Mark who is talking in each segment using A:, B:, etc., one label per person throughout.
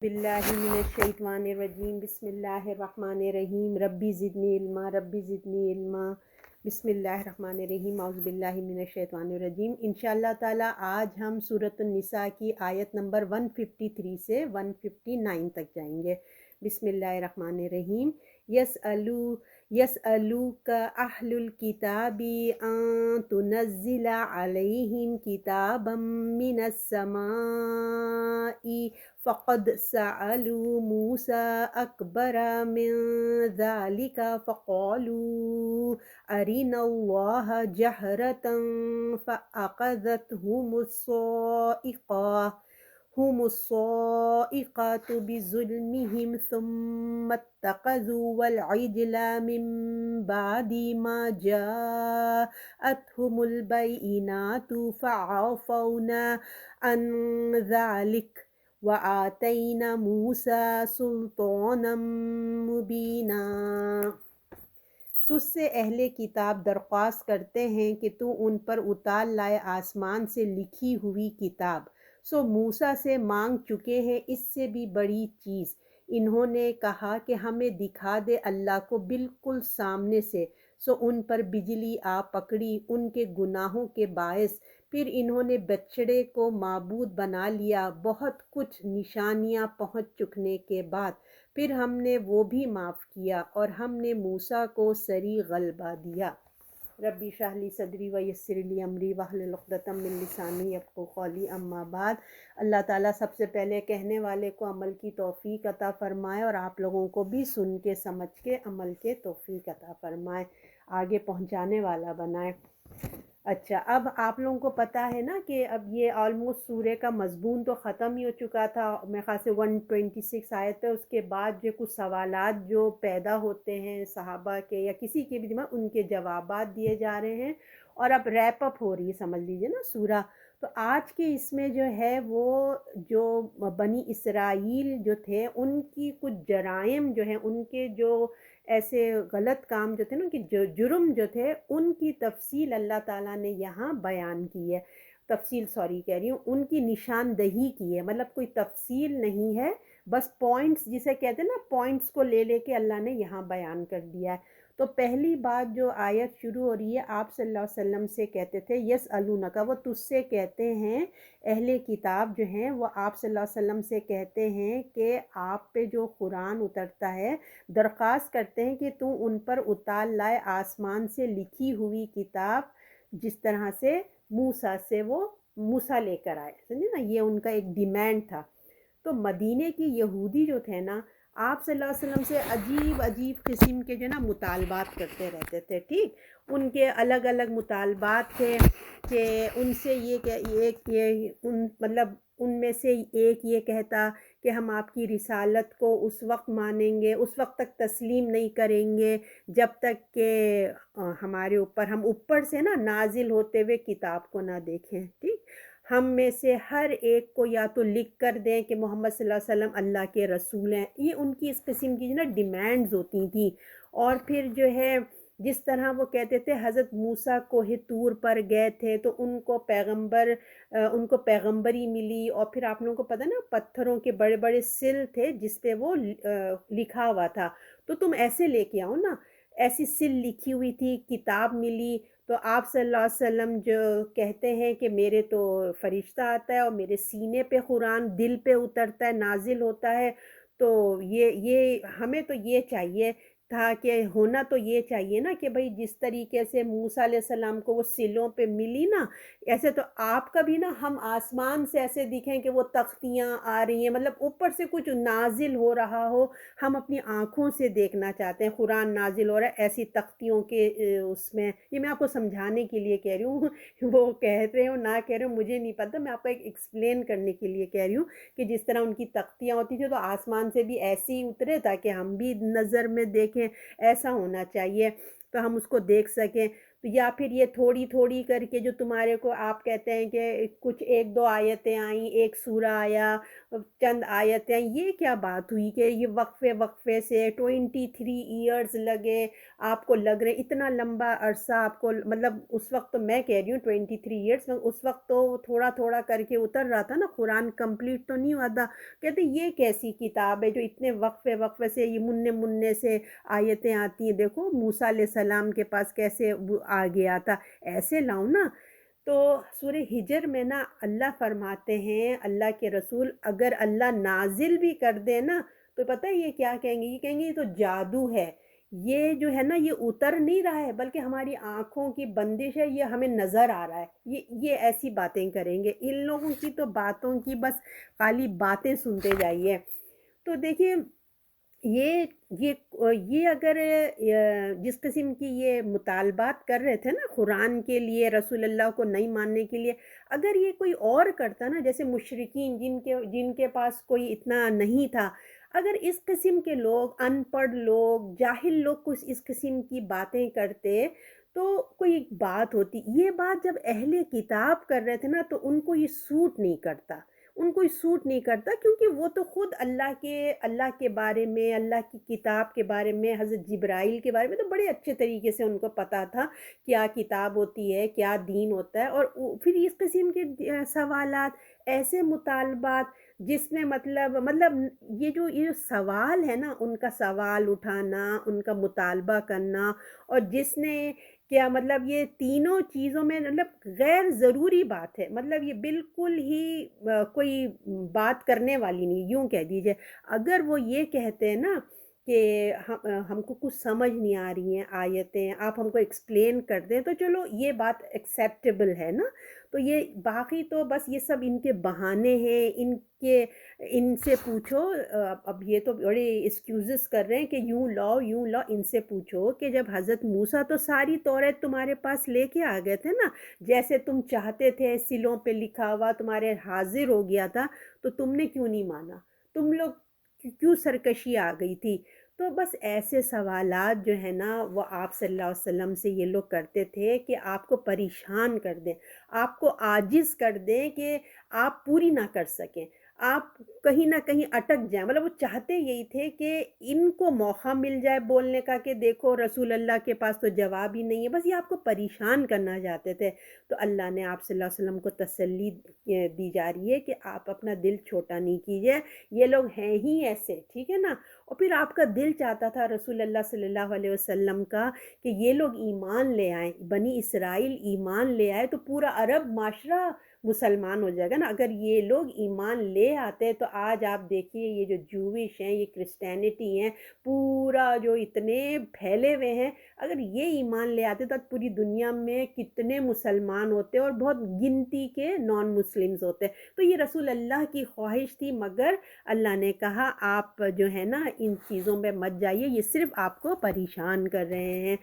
A: باللہ من الشیطان الرجیم بسم اللہ الرحمن الرحیم ربی زدنی علما ربی زدنی علما بسم اللہ الرحمن الرحیم اعوذ باللہ من الشیطان الرجیم انشاءاللہ تعالی آج ہم سورۃ النساء کی آیت نمبر 153 سے 159 تک جائیں گے۔ بسم اللہ الرحمن الرحیم۔ یسألوک اہل الکتاب ان تنزل علیہم کتابا من السماء فقد سألوا موسى أكبر من ذلك فقالوا أرنا الله جهرة فأخذتهم الصائقة بظلمهم ثم اتخذوا العجل من بعد ما جاءتهم البينات فعفونا عن ذلك وآتینا موسیٰ سلطانا مبینا۔ تجھ سے اہل کتاب درخواست کرتے ہیں کہ تو ان پر اتار لائے آسمان سے لکھی ہوئی کتاب، سو موسیٰ سے مانگ چکے ہیں اس سے بھی بڑی چیز۔ انہوں نے کہا کہ ہمیں دکھا دے اللہ کو بالکل سامنے سے، سو ان پر بجلی آ پکڑی ان کے گناہوں کے باعث۔ پھر انہوں نے بچڑے کو معبود بنا لیا بہت کچھ نشانیاں پہنچ چکنے کے بعد، پھر ہم نے وہ بھی معاف کیا اور ہم نے موسیٰ کو سری غلبہ دیا۔ ربی اشرح لی صدری ویسر لی امری واحلل عقدۃ من لسانی یفقہوا قولی۔ اما بعد، اللہ تعالیٰ سب سے پہلے کہنے والے کو عمل کی توفیق عطا فرمائے اور آپ لوگوں کو بھی سن کے سمجھ کے عمل کے توفیق عطا فرمائے، آگے پہنچانے والا بنائے۔ اچھا، اب آپ لوگوں کو پتہ ہے نا کہ اب یہ آلموسٹ سورہ کا مضمون تو ختم ہی ہو چکا تھا، میرے خیال سے 126 آیت ہے۔ اس کے بعد جو کچھ سوالات جو پیدا ہوتے ہیں صحابہ کے یا کسی کے بھی دماغ، ان کے جوابات دیے جا رہے ہیں اور اب ریپ اپ ہو رہی ہے، سمجھ لیجیے نا سورہ۔ تو آج کے اس میں جو ہے وہ جو بنی اسرائیل جو تھے ان کی کچھ جرائم جو ہیں، ان کے جو ایسے غلط کام جو تھے نا، کہ جو جرم جو تھے ان کی تفصیل اللہ تعالیٰ نے یہاں بیان کی ہے۔ کہہ رہی ہوں، ان کی نشاندہی کی ہے، مطلب کوئی تفصیل نہیں ہے، بس پوائنٹس جسے کہتے ہیں نا، پوائنٹس کو لے لے کے اللہ نے یہاں بیان کر دیا ہے۔ تو پہلی بات جو آیت شروع ہو رہی ہے، آپ صلی اللہ علیہ وسلم سے کہتے تھے یسألونک، وہ تجھ سے کہتے ہیں، اہل کتاب جو ہیں وہ آپ صلی اللہ علیہ وسلم سے کہتے ہیں کہ آپ پہ جو قرآن اترتا ہے درخواست کرتے ہیں کہ تو ان پر اتار لائے آسمان سے لکھی ہوئی کتاب، جس طرح سے موسیٰ سے وہ موسیٰ لے کر آئے، سمجھے نا، یہ ان کا ایک ڈیمانڈ تھا۔ تو مدینے کی یہودی جو تھے نا، آپ صلی اللہ علیہ وسلم سے عجیب عجیب قسم کے جو نا مطالبات کرتے رہتے تھے، ٹھیک، ان کے الگ الگ مطالبات تھے کہ ان سے یہ کہ مطلب ان میں سے ایک یہ کہتا کہ ہم آپ کی رسالت کو اس وقت مانیں گے، اس وقت تک تسلیم نہیں کریں گے جب تک کہ ہمارے اوپر، ہم اوپر سے نا نازل ہوتے ہوئے کتاب کو نہ دیکھیں، ٹھیک، ہم میں سے ہر ایک کو یا تو لکھ کر دیں کہ محمد صلی اللہ علیہ وسلم اللہ کے رسول ہیں۔ یہ ان کی اس قسم کی جو نا ڈیمانڈز ہوتی تھیں۔ اور پھر جو ہے جس طرح وہ کہتے تھے حضرت موسیٰ کوہ طور پر گئے تھے تو ان کو پیغمبری ملی، اور پھر آپ لوگوں کو پتہ نا پتھروں کے بڑے بڑے سل تھے جس پہ وہ لکھا ہوا تھا، تو تم ایسے لے کے آؤ نا، ایسی سل لکھی ہوئی تھی، کتاب ملی۔ تو آپ صلی اللہ علیہ وسلم جو کہتے ہیں کہ میرے تو فرشتہ آتا ہے اور میرے سینے پہ قرآن دل پہ اترتا ہے، نازل ہوتا ہے، تو یہ ہمیں تو یہ چاہیے تھا کہ ہونا تو یہ چاہیے نا کہ بھئی جس طریقے سے موسیٰ علیہ السلام کو وہ سلوں پہ ملی نا، ایسے تو آپ کا بھی نا ہم آسمان سے ایسے دکھیں کہ وہ تختیاں آ رہی ہیں، مطلب اوپر سے کچھ نازل ہو رہا ہو، ہم اپنی آنکھوں سے دیکھنا چاہتے ہیں، قرآن نازل ہو رہا ہے ایسی تختیوں کے اس میں۔ یہ میں آپ کو سمجھانے کے لیے کہہ رہی ہوں، وہ کہہ رہے ہوں نہ کہہ رہے ہوں مجھے نہیں پتہ، میں آپ کو ایک ایکسپلین کرنے کے لیے کہہ رہی ہوں کہ جس طرح ان کی تختیاں ہوتی تھیں تو آسمان سے بھی ایسے ہی اترے تاکہ ہم بھی نظر میں دیکھیں، ایسا ہونا چاہیے تو ہم اس کو دیکھ سکیں۔ تو یا پھر یہ تھوڑی تھوڑی کر کے جو تمہارے کو آپ کہتے ہیں کہ کچھ ایک دو آیتیں آئیں، ایک سورہ آیا، چند آیتیں آئیں، یہ کیا بات ہوئی کہ یہ وقفے وقفے سے 23 ایئرز لگے آپ کو لگ رہے اتنا لمبا عرصہ آپ کو، مطلب اس وقت تو میں کہہ رہی ہوں 23 ایئرس، اس وقت تو تھوڑا تھوڑا کر کے اتر رہا تھا نا، قرآن کمپلیٹ تو نہیں ہوا تھا۔ کہتے یہ کیسی کتاب ہے جو اتنے وقفے وقفے سے یہ مننے مننے سے آیتیں آتی ہیں، دیکھو موسیٰ علیہ السلام کے پاس کیسے وہ آ گیا تھا، ایسے لاؤ نا۔ تو سورہ ہجر میں نا اللہ فرماتے ہیں، اللہ کے رسول اگر اللہ نازل بھی کر دے نا تو پتہ ہے یہ کیا کہیں گے، یہ کہیں گے یہ تو جادو ہے، یہ جو ہے نا یہ اتر نہیں رہا ہے بلکہ ہماری آنکھوں کی بندش ہے، یہ ہمیں نظر آ رہا ہے، یہ ایسی باتیں کریں گے۔ ان لوگوں کی تو باتوں کی بس خالی باتیں سنتے جائیے۔ تو دیکھیے یہ یہ یہ اگر جس قسم کی یہ مطالبات کر رہے تھے نا قرآن کے لیے، رسول اللہ کو نہیں ماننے کے لیے، اگر یہ کوئی اور کرتا نا، جیسے مشرکین جن کے پاس کوئی اتنا نہیں تھا، اگر اس قسم کے لوگ، ان پڑھ لوگ، جاہل لوگ کچھ اس قسم کی باتیں کرتے تو کوئی بات ہوتی۔ یہ بات جب اہل کتاب کر رہے تھے نا تو ان کو یہ سوٹ نہیں کرتا، ان کو یہ سوٹ نہیں کرتا، کیونکہ وہ تو خود اللہ کے بارے میں، اللہ کی کتاب کے بارے میں، حضرت جبرائیل کے بارے میں تو بڑے اچھے طریقے سے ان کو پتہ تھا کیا کتاب ہوتی ہے، کیا دین ہوتا ہے۔ اور پھر اس قسم کے سوالات، ایسے مطالبات جس میں مطلب یہ جو سوال ہے نا، ان کا سوال اٹھانا، ان کا مطالبہ کرنا، اور جس نے کیا مطلب یہ تینوں چیزوں میں مطلب غیر ضروری بات ہے، مطلب یہ بالکل ہی کوئی بات کرنے والی نہیں، یوں کہہ دیجئے۔ اگر وہ یہ کہتے ہیں نا کہ ہم کو کچھ سمجھ نہیں آ رہی ہیں آیتیں، آپ ہم کو ایکسپلین کر دیں، تو چلو یہ بات ایکسیپٹیبل ہے نا۔ تو یہ باقی تو بس یہ سب ان کے بہانے ہیں، ان سے پوچھو، اب یہ تو بڑے ایکسکیوزز کر رہے ہیں کہ یوں لاؤ یوں لاؤ، ان سے پوچھو کہ جب حضرت موسیٰ تو ساری توریت تمہارے پاس لے کے آ گئے تھے نا، جیسے تم چاہتے تھے سلوں پہ لکھا ہوا تمہارے حاضر ہو گیا تھا، تو تم نے کیوں نہیں مانا؟ تم لوگ کیوں سرکشی آ گئی تھی؟ تو بس ایسے سوالات جو ہے نا وہ آپ صلی اللہ علیہ وسلم سے یہ لوگ کرتے تھے کہ آپ کو پریشان کر دیں، آپ کو عاجز کر دیں کہ آپ پوری نہ کر سکیں، آپ کہیں نہ کہیں اٹک جائیں۔ مطلب وہ چاہتے یہی تھے کہ ان کو موقع مل جائے بولنے کا کہ دیکھو رسول اللہ کے پاس تو جواب ہی نہیں ہے، بس یہ آپ کو پریشان کرنا چاہتے تھے۔ تو اللہ نے آپ صلی اللہ علیہ وسلم کو تسلی دی جا رہی ہے کہ آپ اپنا دل چھوٹا نہیں کیجیے، یہ لوگ ہیں ہی ایسے، ٹھیک ہے نا۔ اور پھر آپ کا دل چاہتا تھا رسول اللہ صلی اللہ علیہ وسلم کا کہ یہ لوگ ایمان لے آئیں، بنی اسرائیل ایمان لے آئے تو پورا عرب معاشرہ مسلمان ہو جائے گا نا۔ اگر یہ لوگ ایمان لے آتے تو آج آپ دیکھیے یہ جو جوش ہیں، یہ کرسچینٹی ہیں، پورا جو اتنے پھیلے ہوئے ہیں، اگر یہ ایمان لے آتے تو آج پوری دنیا میں کتنے مسلمان ہوتے اور بہت گنتی کے نان مسلمز ہوتے۔ تو یہ رسول اللہ کی خواہش تھی، مگر اللہ نے کہا آپ جو ہے نا ان چیزوں میں مت جائیے، یہ صرف آپ کو پریشان کر رہے ہیں۔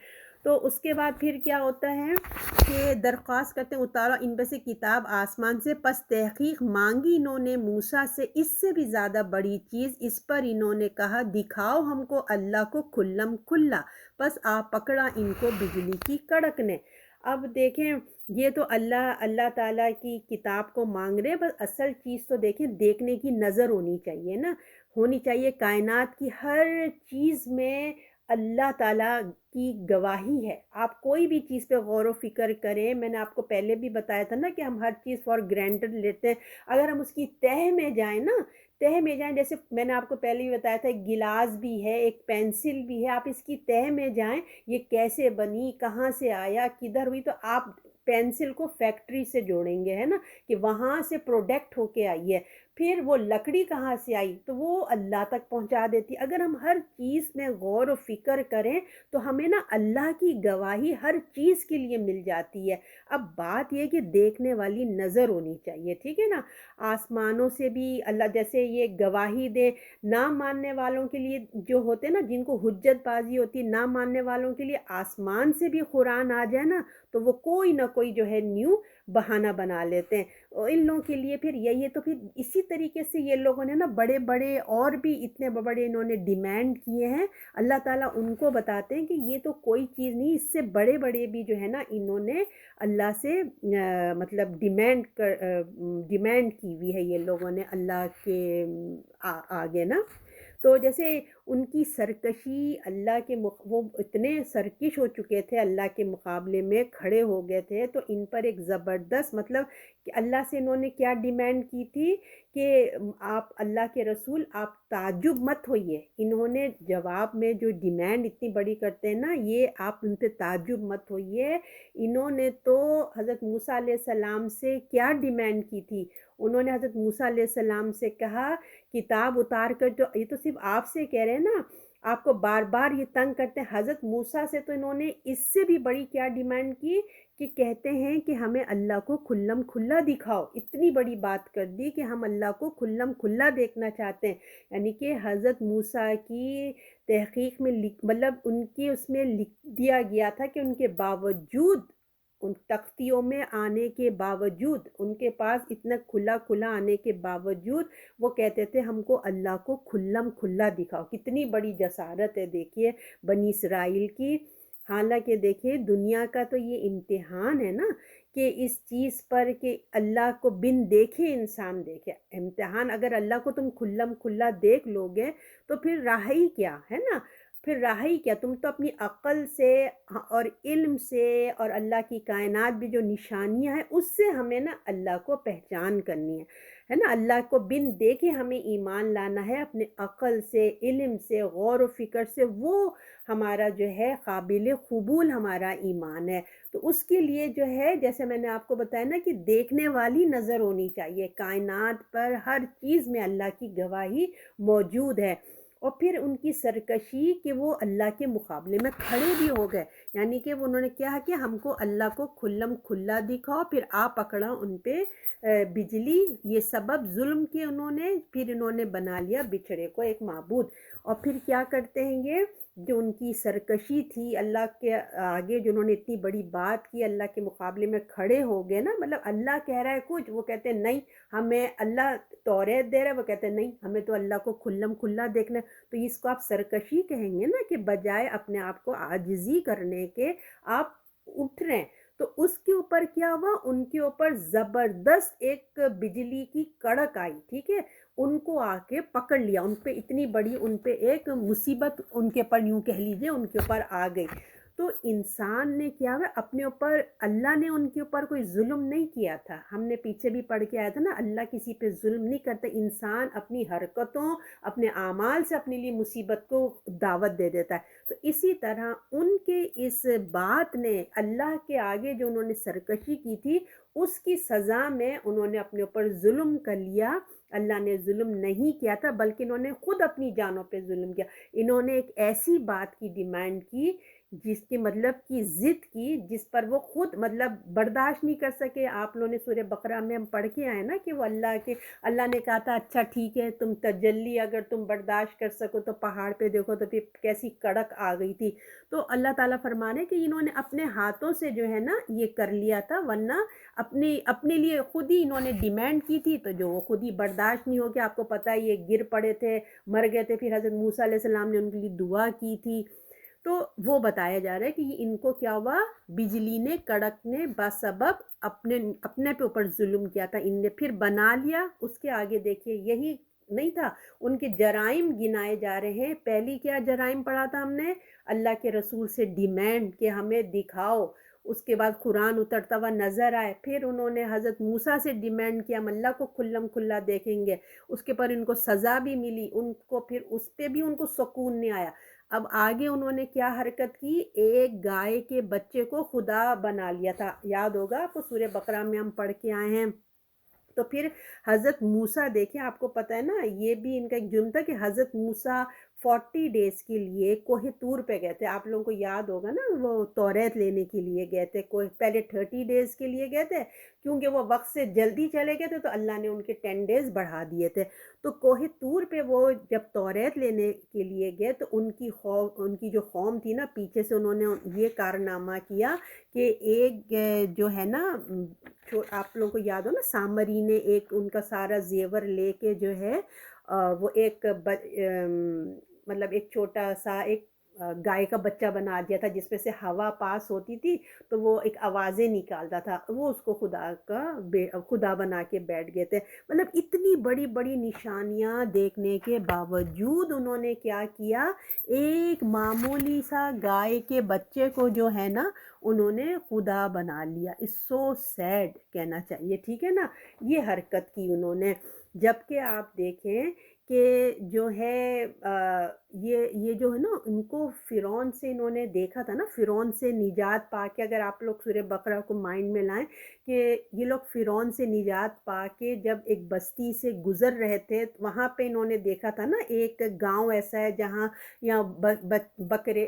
A: تو اس کے بعد پھر کیا ہوتا ہے کہ درخواست کرتے ہیں اتارو ان پہ سے کتاب آسمان سے، پس تحقیق مانگی انہوں نے موسیٰ سے اس سے بھی زیادہ بڑی چیز، اس پر انہوں نے کہا دکھاؤ ہم کو اللہ کو کھلم کھلا، پس پکڑا ان کو بجلی کی کڑک نے۔ اب دیکھیں یہ تو اللہ تعالیٰ کی کتاب کو مانگ رہے، بس اصل چیز تو دیکھیں دیکھنے کی نظر ہونی چاہیے نا، ہونی چاہیے۔ کائنات کی ہر چیز میں اللہ تعالیٰ کی گواہی ہے۔ آپ کوئی بھی چیز پہ غور و فکر کریں، میں نے آپ کو پہلے بھی بتایا تھا نا کہ ہم ہر چیز فار گرانٹڈ لیتے ہیں، اگر ہم اس کی تہہ میں جائیں نا، تہہ میں جائیں، جیسے میں نے آپ کو پہلے بھی بتایا تھا ایک گلاس بھی ہے، ایک پینسل بھی ہے، آپ اس کی تہہ میں جائیں یہ کیسے بنی، کہاں سے آیا، کدھر ہوئی، تو آپ پینسل کو فیکٹری سے جوڑیں گے، ہے نا، کہ وہاں سے پروڈکٹ ہو کے آئی ہے۔ پھر وہ لکڑی کہاں سے آئی تو وہ اللہ تک پہنچا دیتی۔ اگر ہم ہر چیز میں غور و فکر کریں تو ہمیں نا اللہ کی گواہی ہر چیز کے لیے مل جاتی ہے۔ اب بات یہ کہ دیکھنے والی نظر ہونی چاہیے، ٹھیک ہے نا۔ آسمانوں سے بھی اللہ جیسے یہ گواہی دے، نہ ماننے والوں کے لیے جو ہوتے نا، جن کو حجت بازی ہوتی ہے، نہ ماننے والوں کے لیے آسمان سے بھی قرآن آ جائے نا تو وہ کوئی نہ کوئی جو ہے نیو بہانہ بنا لیتے ہیں اور ان لوگوں کے لیے پھر یہی ہے۔ تو پھر اسی طریقے سے یہ لوگوں نے نا بڑے بڑے اور بھی اتنے بڑے انہوں نے ڈیمانڈ کیے ہیں، اللہ تعالیٰ ان کو بتاتے ہیں کہ یہ تو کوئی چیز نہیں، اس سے بڑے بڑے بھی جو ہے نا انہوں نے اللہ سے مطلب ڈیمانڈ کی ہوئی ہے یہ لوگوں نے اللہ کے آگے نا۔ تو جیسے ان کی سرکشی اللہ کے وہ اتنے سرکش ہو چکے تھے، اللہ کے مقابلے میں کھڑے ہو گئے تھے، تو ان پر ایک زبردست مطلب کہ اللہ سے انہوں نے کیا ڈیمانڈ کی تھی کہ آپ اللہ کے رسول آپ تعجب مت ہوئیے۔ انہوں نے جواب میں جو ڈیمانڈ اتنی بڑی کرتے ہیں نا، یہ آپ ان پہ تعجب مت ہوئیے۔ انہوں نے تو حضرت موسیٰ علیہ السلام سے کیا ڈیمانڈ کی تھی؟ انہوں نے حضرت موسیٰ علیہ السلام سے کہا کتاب اتار کر، جو یہ تو صرف آپ سے کہہ رہے ہیں نا، آپ کو بار بار یہ تنگ کرتے ہیں۔ حضرت موسیٰ سے تو انہوں نے اس سے بھی بڑی کیا ڈیمانڈ کی کہ کہتے ہیں کہ ہمیں اللہ کو کھلم کھلا دکھاؤ۔ اتنی بڑی بات کر دی کہ ہم اللہ کو کھلم کھلا دیکھنا چاہتے ہیں۔ یعنی کہ حضرت موسیٰ کی تحقیق میں مطلب ان کی اس میں لکھ دیا گیا تھا کہ ان کے باوجود، ان تختیوں میں آنے کے باوجود، ان کے پاس اتنا کھلا کھلا آنے کے باوجود وہ کہتے تھے ہم کو اللہ کو کھلم کھلا دکھاؤ۔ کتنی بڑی جسارت ہے دیکھیے بنی اسرائیل کی۔ حالانکہ دیکھیے دنیا کا تو یہ امتحان ہے نا کہ اس چیز پر کہ اللہ کو بن دیکھے انسان دیکھے امتحان۔ اگر اللہ کو تم کھلم کھلا دیکھ لو گے تو پھر راہ ہی کیا ہے نا، پھر راہ ہی کیا؟ تم تو اپنی عقل سے اور علم سے اور اللہ کی کائنات بھی جو نشانیاں ہیں اس سے ہمیں نا اللہ کو پہچان کرنی ہے نا۔ اللہ کو بن دیکھے ہمیں ایمان لانا ہے، اپنے عقل سے، علم سے، غور و فکر سے، وہ ہمارا جو ہے قابل قبول ہمارا ایمان ہے۔ تو اس کے لیے جو ہے جیسے میں نے آپ کو بتایا نا کہ دیکھنے والی نظر ہونی چاہیے، کائنات پر ہر چیز میں اللہ کی گواہی موجود ہے۔ اور پھر ان کی سرکشی کہ وہ اللہ کے مقابلے میں کھڑے بھی ہو گئے، یعنی کہ انہوں نے کیا ہے کہ ہم کو اللہ کو کھلم کھلا دکھاؤ، پھر آپ پکڑا ان پہ بجلی، یہ سبب ظلم کے پھر انہوں نے بنا لیا بچھڑے کو ایک معبود۔ اور پھر کیا کرتے ہیں یہ جو ان کی سرکشی تھی اللہ کے آگے، جو انہوں نے اتنی بڑی بات کی، اللہ کے مقابلے میں کھڑے ہو گئے نا، مطلب اللہ کہہ رہا ہے کچھ، وہ کہتے ہیں نہیں ہمیں اللہ توریت دے رہا ہے، وہ کہتے ہیں نہیں ہمیں تو اللہ کو کھلم کھلا دیکھنا ہے۔ تو اس کو آپ سرکشی کہیں گے نا کہ بجائے اپنے آپ کو عاجزی کرنے کے آپ اٹھ رہے ہیں۔ تو اس کے اوپر کیا ہوا، ان کے اوپر زبردست ایک بجلی کی کڑک آئی، ٹھیک ہے، ان کو آ کے پکڑ لیا، ان پہ اتنی بڑی ان پہ ایک مصیبت ان کے اوپر یوں کہہ لیجیے ان کے اوپر آ گئی۔ تو انسان نے کیا ہوا اپنے اوپر، اللہ نے ان کے اوپر کوئی ظلم نہیں کیا تھا۔ ہم نے پیچھے بھی پڑھ کے آیا تھا نا، اللہ کسی پہ ظلم نہیں کرتا، انسان اپنی حرکتوں اپنے اعمال سے اپنے لیے مصیبت کو دعوت دے دیتا ہے۔ تو اسی طرح ان کے اس بات نے اللہ کے آگے جو انہوں نے سرکشی کی تھی اس کی سزا میں انہوں نے اپنے اوپر ظلم کر لیا۔ اللہ نے ظلم نہیں کیا تھا بلکہ انہوں نے خود اپنی جانوں پہ ظلم کیا۔ انہوں نے ایک ایسی بات کی ڈیمانڈ کی جس کی مطلب کی ضد کی جس پر وہ خود مطلب برداشت نہیں کر سکے۔ آپ لوگوں نے سورہ بقرہ میں ہم پڑھ کے آئے نا کہ وہ اللہ نے کہا تھا اچھا ٹھیک ہے تم تجلی اگر تم برداشت کر سکو تو پہاڑ پہ دیکھو، تو پھر کیسی کڑک آ گئی تھی۔ تو اللہ تعالیٰ فرمانے کہ انہوں نے اپنے ہاتھوں سے جو ہے نا یہ کر لیا تھا، ورنہ اپنے لیے خود ہی انہوں نے ڈیمانڈ کی تھی تو جو وہ خود ہی برداشت نہیں ہو گیا۔ آپ کو پتہ ہے یہ گر پڑے تھے، مر گئے تھے، پھر حضرت موسیٰ علیہ السلام نے ان کے لیے دعا کی تھی۔ تو وہ بتایا جا رہا ہے کہ یہ ان کو کیا ہوا، بجلی نے، کڑک نے بسبب اپنے پہ اوپر ظلم کیا تھا، ان نے پھر بنا لیا۔ اس کے آگے دیکھیے یہی نہیں تھا، ان کے جرائم گنائے جا رہے ہیں۔ پہلی کیا جرائم پڑھا تھا ہم نے، اللہ کے رسول سے ڈیمانڈ کہ ہمیں دکھاؤ، اس کے بعد قرآن اترتا ہوا نظر آئے، پھر انہوں نے حضرت موسیٰ سے ڈیمانڈ کیا ہم اللہ کو کھلم کھلا دیکھیں گے، اس کے پر ان کو سزا بھی ملی، ان کو پھر اس پہ بھی ان کو سکون نہیں آیا۔ اب آگے انہوں نے کیا حرکت کی، ایک گائے کے بچے کو خدا بنا لیا تھا، یاد ہوگا آپ کو سورہ بقرہ میں ہم پڑھ کے آئے ہیں۔ تو پھر حضرت موسیٰ دیکھیں، آپ کو پتہ ہے نا یہ بھی ان کا ایک جرم تھا کہ حضرت موسیٰ 40 ڈیز کے لیے کوہ طور پہ گئے تھے۔ آپ لوگوں کو یاد ہوگا نا وہ توریت لینے کے لیے گئے تھے، پہلے 30 ڈیز کے لیے گئے تھے کیونکہ وہ وقت سے جلدی چلے گئے تھے تو اللہ نے ان کے 10 ڈیز بڑھا دیے تھے۔ تو کوہ طور پہ وہ جب توریت لینے کے لیے گئے تو ان کی جو قوم تھی نا، پیچھے سے انہوں نے یہ کارنامہ کیا کہ ایک جو ہے نا آپ لوگوں کو یاد ہو نا، سامری نے ایک ان کا سارا زیور لے کے جو ہے وہ ایک مطلب ایک چھوٹا سا ایک گائے کا بچہ بنا دیا تھا، جس میں سے ہوا پاس ہوتی تھی تو وہ ایک آوازیں نکالتا تھا، وہ اس کو خدا کا خدا بنا کے بیٹھ گئے تھے۔ مطلب اتنی بڑی بڑی نشانیاں دیکھنے کے باوجود انہوں نے کیا کیا، ایک معمولی سا گائے کے بچے کو جو ہے نا انہوں نے خدا بنا لیا۔ اٹس سو سیڈ کہنا چاہیے، ٹھیک ہے نا، یہ حرکت کی انہوں نے۔ جبکہ آپ دیکھیں کہ جو ہے یہ جو ہے نا، ان کو فرعون سے انہوں نے دیکھا تھا نا، فرعون سے نجات پا کے، اگر آپ لوگ سورہ بقرہ کو مائنڈ میں لائیں کہ یہ لوگ فرعون سے نجات پا کے جب ایک بستی سے گزر رہے تھے، وہاں پہ انہوں نے دیکھا تھا نا ایک گاؤں ایسا ہے جہاں یا بکرے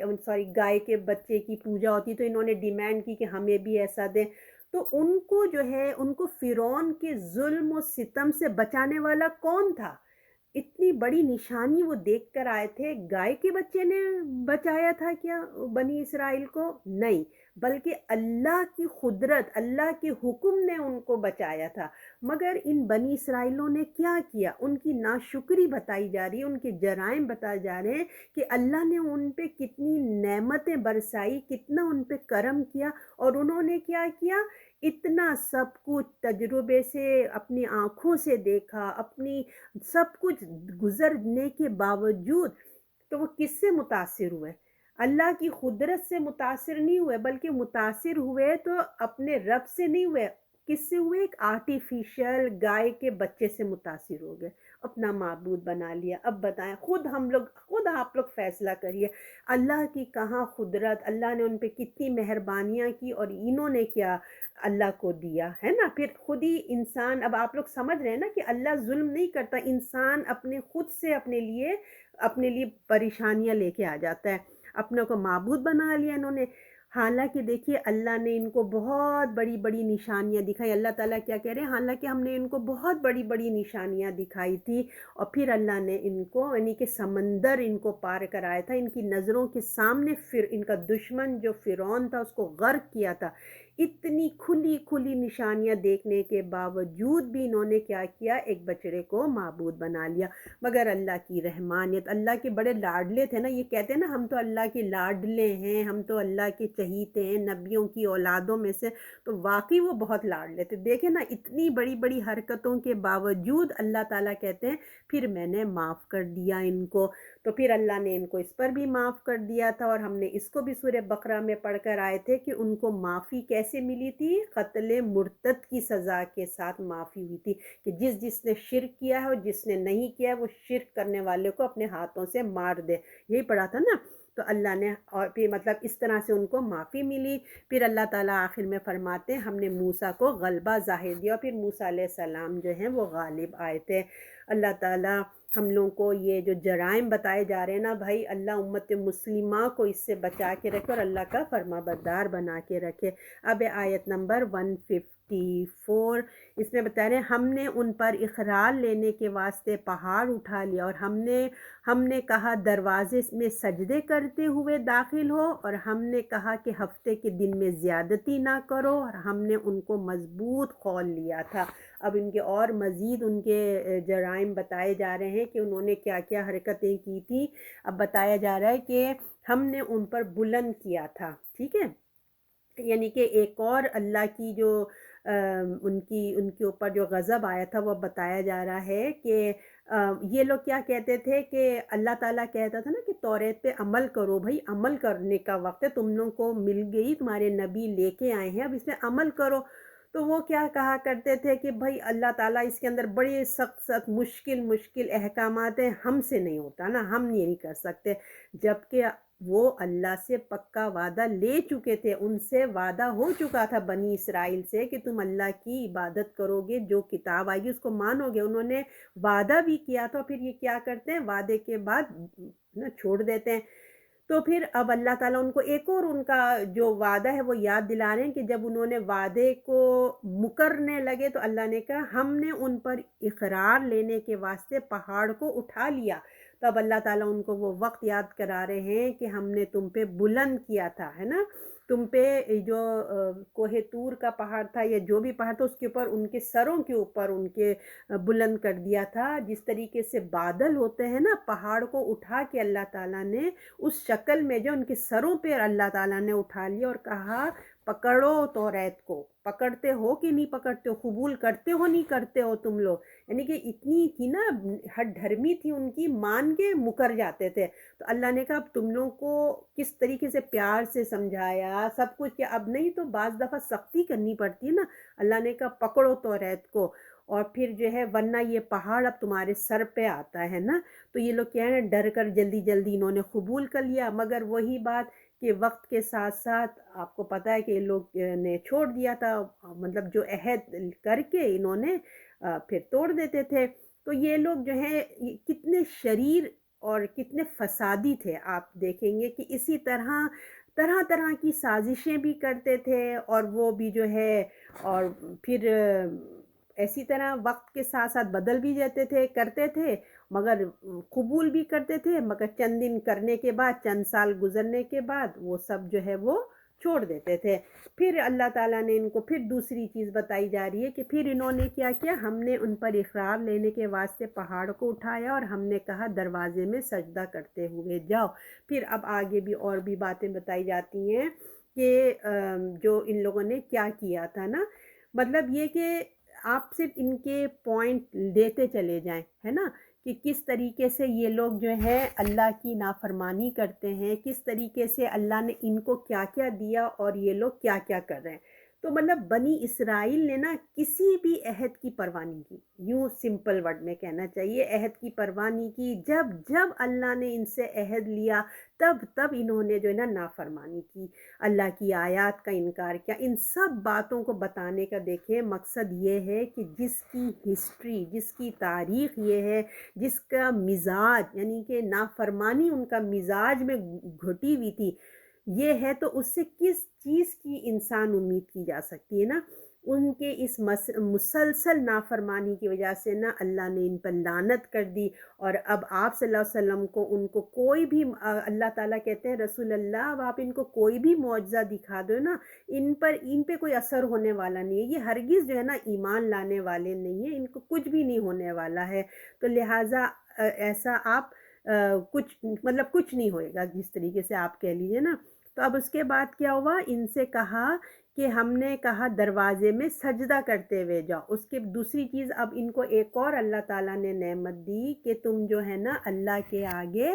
A: گائے کے بچے کی پوجا ہوتی، تو انہوں نے ڈیمانڈ کی کہ ہمیں بھی ایسا دیں۔ تو ان کو جو ہے، ان کو فرعون کے ظلم و ستم سے بچانے والا کون تھا؟ اتنی بڑی نشانی وہ دیکھ کر آئے تھے، گائے کے بچے نے بچایا تھا کیا بنی اسرائیل کو؟ نہیں، بلکہ اللہ کی قدرت، اللہ کے حکم نے ان کو بچایا تھا۔ مگر ان بنی اسرائیلوں نے کیا کیا؟ ان کی ناشکری بتائی جا رہی ہے، ان کے جرائم بتائے جا رہے ہیں کہ اللہ نے ان پہ کتنی نعمتیں برسائی، کتنا ان پہ کرم کیا، اور انہوں نے کیا کیا؟ اتنا سب کچھ تجربے سے، اپنی آنکھوں سے دیکھا، اپنی سب کچھ گزرنے کے باوجود تو وہ کس سے متاثر ہوئے؟ اللہ کی قدرت سے متاثر نہیں ہوئے، بلکہ متاثر ہوئے تو اپنے رب سے نہیں ہوئے، کس سے ہوئے؟ ایک آرٹیفیشل گائے کے بچے سے متاثر ہو گئے، اپنا معبود بنا لیا۔ اب بتائیں، خود آپ لوگ فیصلہ کریے، اللہ کی کہاں قدرت، اللہ نے ان پہ کتنی مہربانیاں کی، اور انہوں نے کیا اللہ کو دیا ہے نا۔ پھر خود ہی انسان، اب آپ لوگ سمجھ رہے ہیں نا کہ اللہ ظلم نہیں کرتا، انسان اپنے خود سے اپنے لیے پریشانیاں لے کے آ جاتا ہے، اپنے کو معبود بنا لیا انہوں نے۔ حالانکہ دیکھیے اللہ نے ان کو بہت بڑی بڑی نشانیاں دکھائی۔ اللہ تعالیٰ کیا کہہ رہے ہیں؟ حالانکہ ہم نے ان کو بہت بڑی بڑی نشانیاں دکھائی تھی، اور پھر اللہ نے ان کو، یعنی کہ سمندر ان کو پار کرایا تھا، ان کی نظروں کے سامنے پھر ان کا دشمن جو فرعون تھا اس کو غرق کیا تھا۔ اتنی کھلی کھلی نشانیاں دیکھنے کے باوجود بھی انہوں نے کیا کیا؟ ایک بچڑے کو معبود بنا لیا۔ مگر اللہ کی رحمانیت، اللہ کے بڑے لاڈلے تھے نا، یہ کہتے ہیں نا ہم تو اللہ کے لاڈلے ہیں، ہم تو اللہ کے چہیتے ہیں، نبیوں کی اولادوں میں سے، تو واقعی وہ بہت لاڈلے تھے۔ دیکھیں نا، اتنی بڑی بڑی حرکتوں کے باوجود اللہ تعالیٰ کہتے ہیں پھر میں نے معاف کر دیا ان کو۔ تو پھر اللہ نے ان کو اس پر بھی معاف کر دیا تھا، اور ہم نے اس کو بھی سورہ بقرہ میں پڑھ کر آئے تھے کہ ان کو معافی کیسے ملی تھی؟ قتل مرتد کی سزا کے ساتھ معافی ہوئی تھی، کہ جس نے شرک کیا ہے اور جس نے نہیں کیا ہے، وہ شرک کرنے والے کو اپنے ہاتھوں سے مار دے، یہی پڑھا تھا نا۔ تو اللہ نے، اور پھر مطلب اس طرح سے ان کو معافی ملی۔ پھر اللہ تعالیٰ آخر میں فرماتے ہیں ہم نے موسیٰ کو غلبہ ظاہر دیا، اور پھر موسیٰ علیہ السلام جو ہیں وہ غالب آئے تھے۔ اللہ تعالیٰ ہم لوگوں کو یہ جو جرائم بتائے جا رہے ہیں نا بھائی، اللہ امت مسلمہ کو اس سے بچا کے رکھے اور اللہ کا فرما بردار بنا کے رکھے۔ اب آیت نمبر 154، اس میں بتا رہے ہیں ہم نے ان پر اقرار لینے کے واسطے پہاڑ اٹھا لیا، اور ہم نے کہا دروازے میں سجدے کرتے ہوئے داخل ہو، اور ہم نے کہا کہ ہفتے کے دن میں زیادتی نہ کرو، اور ہم نے ان کو مضبوط قول لیا تھا۔ اب ان کے اور مزید ان کے جرائم بتائے جا رہے ہیں کہ انہوں نے کیا کیا حرکتیں کی تھی۔ اب بتایا جا رہا ہے کہ ہم نے ان پر بلند کیا تھا، ٹھیک ہے، یعنی کہ ایک اور اللہ کی جو ان کے اوپر جو غضب آیا تھا وہ بتایا جا رہا ہے کہ یہ لوگ کیا کہتے تھے کہ اللہ تعالیٰ کہتا تھا نا کہ توریت پہ عمل کرو، بھائی عمل کرنے کا وقت ہے، تم لوگوں کو مل گئی، تمہارے نبی لے کے آئے ہیں، اب اس میں عمل کرو۔ تو وہ کیا کہا کرتے تھے کہ بھائی اللہ تعالیٰ اس کے اندر بڑے سخت سخت مشکل احکامات ہیں، ہم سے نہیں ہوتا نا، ہم یہ نہیں کر سکتے۔ جبکہ وہ اللہ سے پکا وعدہ لے چکے تھے، ان سے وعدہ ہو چکا تھا بنی اسرائیل سے کہ تم اللہ کی عبادت کرو گے، جو کتاب آئے گی اس کو مانو گے، انہوں نے وعدہ بھی کیا تھا، پھر یہ کیا کرتے ہیں؟ وعدے کے بعد چھوڑ دیتے ہیں۔ تو پھر اب اللہ تعالیٰ ان کو ایک اور ان کا جو وعدہ ہے وہ یاد دلا رہے ہیں کہ جب انہوں نے وعدے کو مکرنے لگے تو اللہ نے کہا ہم نے ان پر اقرار لینے کے واسطے پہاڑ کو اٹھا لیا۔ تب اللہ تعالیٰ ان کو وہ وقت یاد کرا رہے ہیں کہ ہم نے تم پہ بلند کیا تھا، ہے نا، تم پہ جو کوہ طور کا پہاڑ تھا یا جو بھی پہاڑ تھا اس کے اوپر ان کے سروں کے اوپر ان کے بلند کر دیا تھا، جس طریقے سے بادل ہوتے ہیں نا، پہاڑ کو اٹھا کے اللہ تعالیٰ نے اس شکل میں جو ان کے سروں پہ اللہ تعالیٰ نے اٹھا لیا اور کہا پکڑو توریت کو، پکڑتے ہو کہ نہیں پکڑتے ہو، قبول کرتے ہو نہیں کرتے ہو تم لوگ. یعنی کہ اتنی تھی نا، ہٹ دھرمی تھی ان کی، مان کے مکر جاتے تھے. تو اللہ نے کہا اب تم لوگوں کو کس طریقے سے پیار سے سمجھایا سب کچھ، کہ اب نہیں تو بعض دفعہ سختی کرنی پڑتی ہے نا. اللہ نے کہا پکڑو توریت کو، اور پھر جو ہے ورنہ یہ پہاڑ اب تمہارے سر پہ آتا ہے نا. تو یہ لوگ کیا ہے نا، ڈر کر جلدی جلدی انہوں نے قبول کر لیا، مگر وہی بات کہ وقت کے ساتھ ساتھ آپ کو پتہ ہے کہ یہ لوگ نے چھوڑ دیا تھا، مطلب جو عہد کر کے انہوں نے پھر توڑ دیتے تھے. تو یہ لوگ جو ہیں کتنے شریر اور کتنے فسادی تھے. آپ دیکھیں گے کہ اسی طرح طرح طرح کی سازشیں بھی کرتے تھے، اور وہ بھی جو ہے، اور پھر ایسی طرح وقت کے ساتھ ساتھ بدل بھی جاتے تھے، کرتے تھے، مگر قبول بھی کرتے تھے، مگر چند دن کرنے کے بعد، چند سال گزرنے کے بعد وہ سب جو ہے وہ چھوڑ دیتے تھے. پھر اللہ تعالیٰ نے ان کو پھر دوسری چیز بتائی جا رہی ہے کہ پھر انہوں نے کیا کیا، ہم نے ان پر اقرار لینے کے واسطے پہاڑ کو اٹھایا اور ہم نے کہا دروازے میں سجدہ کرتے ہوئے جاؤ. پھر اب آگے بھی اور بھی باتیں بتائی جاتی ہیں کہ جو ان لوگوں نے کیا کیا تھا نا، مطلب یہ کہ آپ صرف ان کے پوائنٹ دیتے چلے جائیں، ہے نا، کہ کس طریقے سے یہ لوگ جو ہے اللہ کی نافرمانی کرتے ہیں، کس طریقے سے اللہ نے ان کو کیا کیا دیا اور یہ لوگ کیا کیا کر رہے ہیں. تو مطلب بنی اسرائیل نے نا کسی بھی عہد کی پرواہ نہیں کی، یوں سمپل ورڈ میں کہنا چاہیے، عہد کی پرواہ نہیں کی. جب جب اللہ نے ان سے عہد لیا تب تب انہوں نے جو ہے نا نافرمانی کی، اللہ کی آیات کا انکار کیا. ان سب باتوں کو بتانے کا دیکھیں مقصد یہ ہے کہ جس کی ہسٹری، جس کی تاریخ یہ ہے، جس کا مزاج یعنی کہ نافرمانی ان کا مزاج میں گھٹی ہوئی تھی یہ ہے، تو اس سے کس چیز کی انسان امید کی جا سکتی ہے نا. ان کے اس مسلسل نافرمانی کی وجہ سے نا اللہ نے ان پر لعنت کر دی. اور اب آپ صلی اللہ علیہ وسلم کو ان کو کوئی بھی اللہ تعالیٰ کہتے ہیں رسول اللہ اب آپ ان کو کوئی بھی معجزہ دکھا دو نا، ان پہ کوئی اثر ہونے والا نہیں ہے، یہ ہرگز جو ہے نا ایمان لانے والے نہیں ہیں، ان کو کچھ بھی نہیں ہونے والا ہے. تو لہٰذا ایسا آپ کچھ مطلب کچھ نہیں ہوئے گا جس طریقے سے آپ کہہ لیجیے نا. تو اب اس کے بعد کیا ہوا، ان سے کہا کہ ہم نے کہا دروازے میں سجدہ کرتے ہوئے جاؤ. اس کے دوسری چیز اب ان کو ایک اور اللہ تعالیٰ نے نعمت دی کہ تم جو ہے نا اللہ کے آگے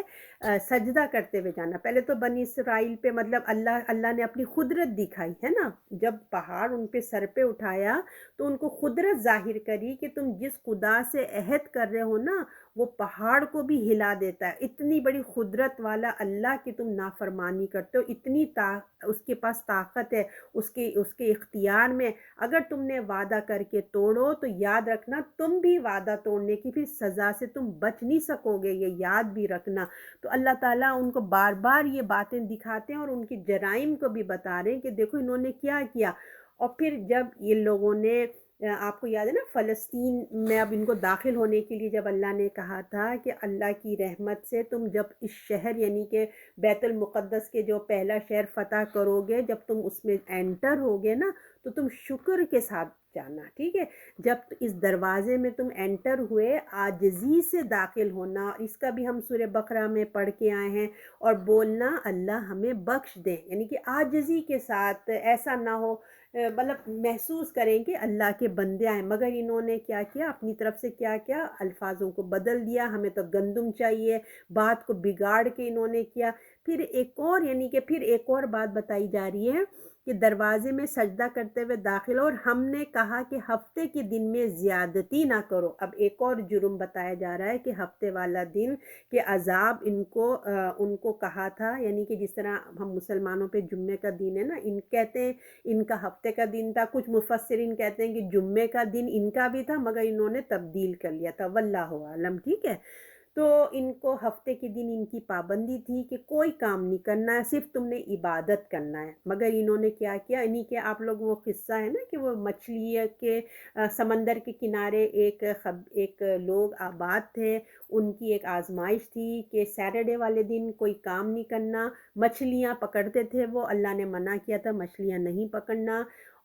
A: سجدہ کرتے ہوئے جانا. پہلے تو بنی اسرائیل پہ مطلب اللہ نے اپنی قدرت دکھائی ہے نا، جب پہاڑ ان پہ سر پہ اٹھایا تو ان کو قدرت ظاہر کری کہ تم جس خدا سے عہد کر رہے ہو نا وہ پہاڑ کو بھی ہلا دیتا ہے. اتنی بڑی قدرت والا اللہ کی تم نافرمانی کرتے ہو، اتنی اس کے پاس طاقت ہے، اس کے اختیار میں. اگر تم نے وعدہ کر کے توڑو تو یاد رکھنا تم بھی وعدہ توڑنے کی پھر سزا سے تم بچ نہیں سکو گے، یہ یاد بھی رکھنا. تو اللہ تعالیٰ ان کو بار بار یہ باتیں دکھاتے ہیں اور ان کی جرائم کو بھی بتا رہے ہیں کہ دیکھو انہوں نے کیا کیا. اور پھر جب یہ لوگوں نے آپ کو یاد ہے نا فلسطین میں اب ان کو داخل ہونے کے لیے جب اللہ نے کہا تھا کہ اللہ کی رحمت سے تم جب اس شہر یعنی کہ بیت المقدس کے جو پہلا شہر فتح کرو گے، جب تم اس میں انٹر ہوگے نا تو تم شکر کے ساتھ جانا، ٹھیک ہے. جب اس دروازے میں تم انٹر ہوئے عاجزی سے داخل ہونا، اس کا بھی ہم سورہ بقرہ میں پڑھ کے آئے ہیں، اور بولنا اللہ ہمیں بخش دے، یعنی کہ عاجزی کے ساتھ. ایسا نہ ہو مطلب محسوس کریں کہ اللہ کے بندے آئے، مگر انہوں نے کیا کیا، اپنی طرف سے کیا کیا، الفاظوں کو بدل دیا، ہمیں تو گندم چاہیے، بات کو بگاڑ کے انہوں نے کیا. پھر ایک اور یعنی کہ پھر ایک اور بات بتائی جا رہی ہے کہ دروازے میں سجدہ کرتے ہوئے داخل ہو، اور ہم نے کہا کہ ہفتے کے دن میں زیادتی نہ کرو. اب ایک اور جرم بتایا جا رہا ہے کہ ہفتے والا دن کہ عذاب ان کو کہا تھا، یعنی کہ جس طرح ہم مسلمانوں پہ جمعے کا دن ہے نا، ان کہتے ہیں ان کا ہفتے کا دن تھا، کچھ مفسرین کہتے ہیں کہ جمعے کا دن ان کا بھی تھا مگر انہوں نے تبدیل کر لیا تھا، واللہ عالم، ٹھیک ہے. تو ان کو ہفتے کے دن ان کی پابندی تھی کہ کوئی کام نہیں کرنا ہے، صرف تم نے عبادت کرنا ہے۔ مگر انہوں نے کیا کیا، انہی کے آپ لوگ وہ قصہ ہے نا کہ وہ مچھلی کے سمندر کے کنارے ایک لوگ آباد تھے، ان کی ایک آزمائش تھی کہ سیٹرڈے والے دن کوئی کام نہیں کرنا، مچھلیاں پکڑتے تھے وہ، اللہ نے منع کیا تھا مچھلیاں نہیں پکڑنا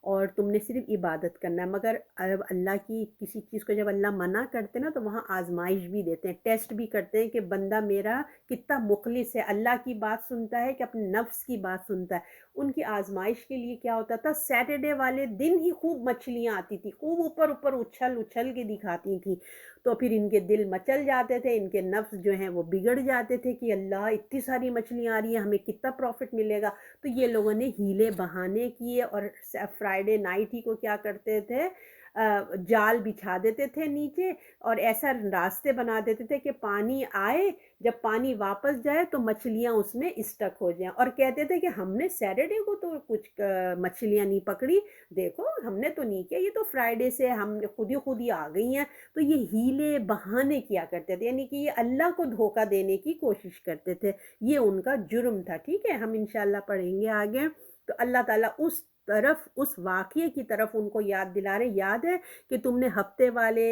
A: اور تم نے صرف عبادت کرنا ہے۔ مگر اب اللہ کی کسی چیز کو جب اللہ منع کرتے نا تو وہاں آزمائش بھی دیتے ہیں، ٹیسٹ بھی کرتے ہیں کہ بندہ میرا کتنا مخلص ہے، اللہ کی بات سنتا ہے کہ اپنے نفس کی بات سنتا ہے۔ ان کی آزمائش کے لیے کیا ہوتا تھا، سیٹرڈے والے دن ہی خوب مچھلیاں آتی تھی، خوب اوپر اوپر اچھل اچھل کے دکھاتی تھیں، تو پھر ان کے دل مچل جاتے تھے، ان کے نفس جو ہیں وہ بگڑ جاتے تھے کہ اللہ اتنی ساری مچھلیاں آ رہی ہیں، ہمیں کتنا پروفٹ ملے گا۔ تو یہ لوگوں نے ہیلے بہانے کیے اور فرائیڈے نائٹ ہی کو کیا کرتے تھے، جال بچھا دیتے تھے نیچے اور ایسا راستے بنا دیتے تھے کہ پانی آئے، جب پانی واپس جائے تو مچھلیاں اس میں اسٹک ہو جائیں، اور کہتے تھے کہ ہم نے سیٹرڈے کو تو کچھ مچھلیاں نہیں پکڑی، دیکھو ہم نے تو نہیں کیا، یہ تو فرائیڈے سے ہم خود ہی آ گئی ہیں۔ تو یہ ہیلے بہانے کیا کرتے تھے، یعنی کہ یہ اللہ کو دھوکہ دینے کی کوشش کرتے تھے، یہ ان کا جرم تھا۔ ٹھیک ہے، ہم انشاءاللہ پڑھیں گے آگے۔ تو اللہ تعالیٰ اس واقعے کی طرف ان کو یاد دلا رہے، یاد ہے کہ تم نے ہفتے والے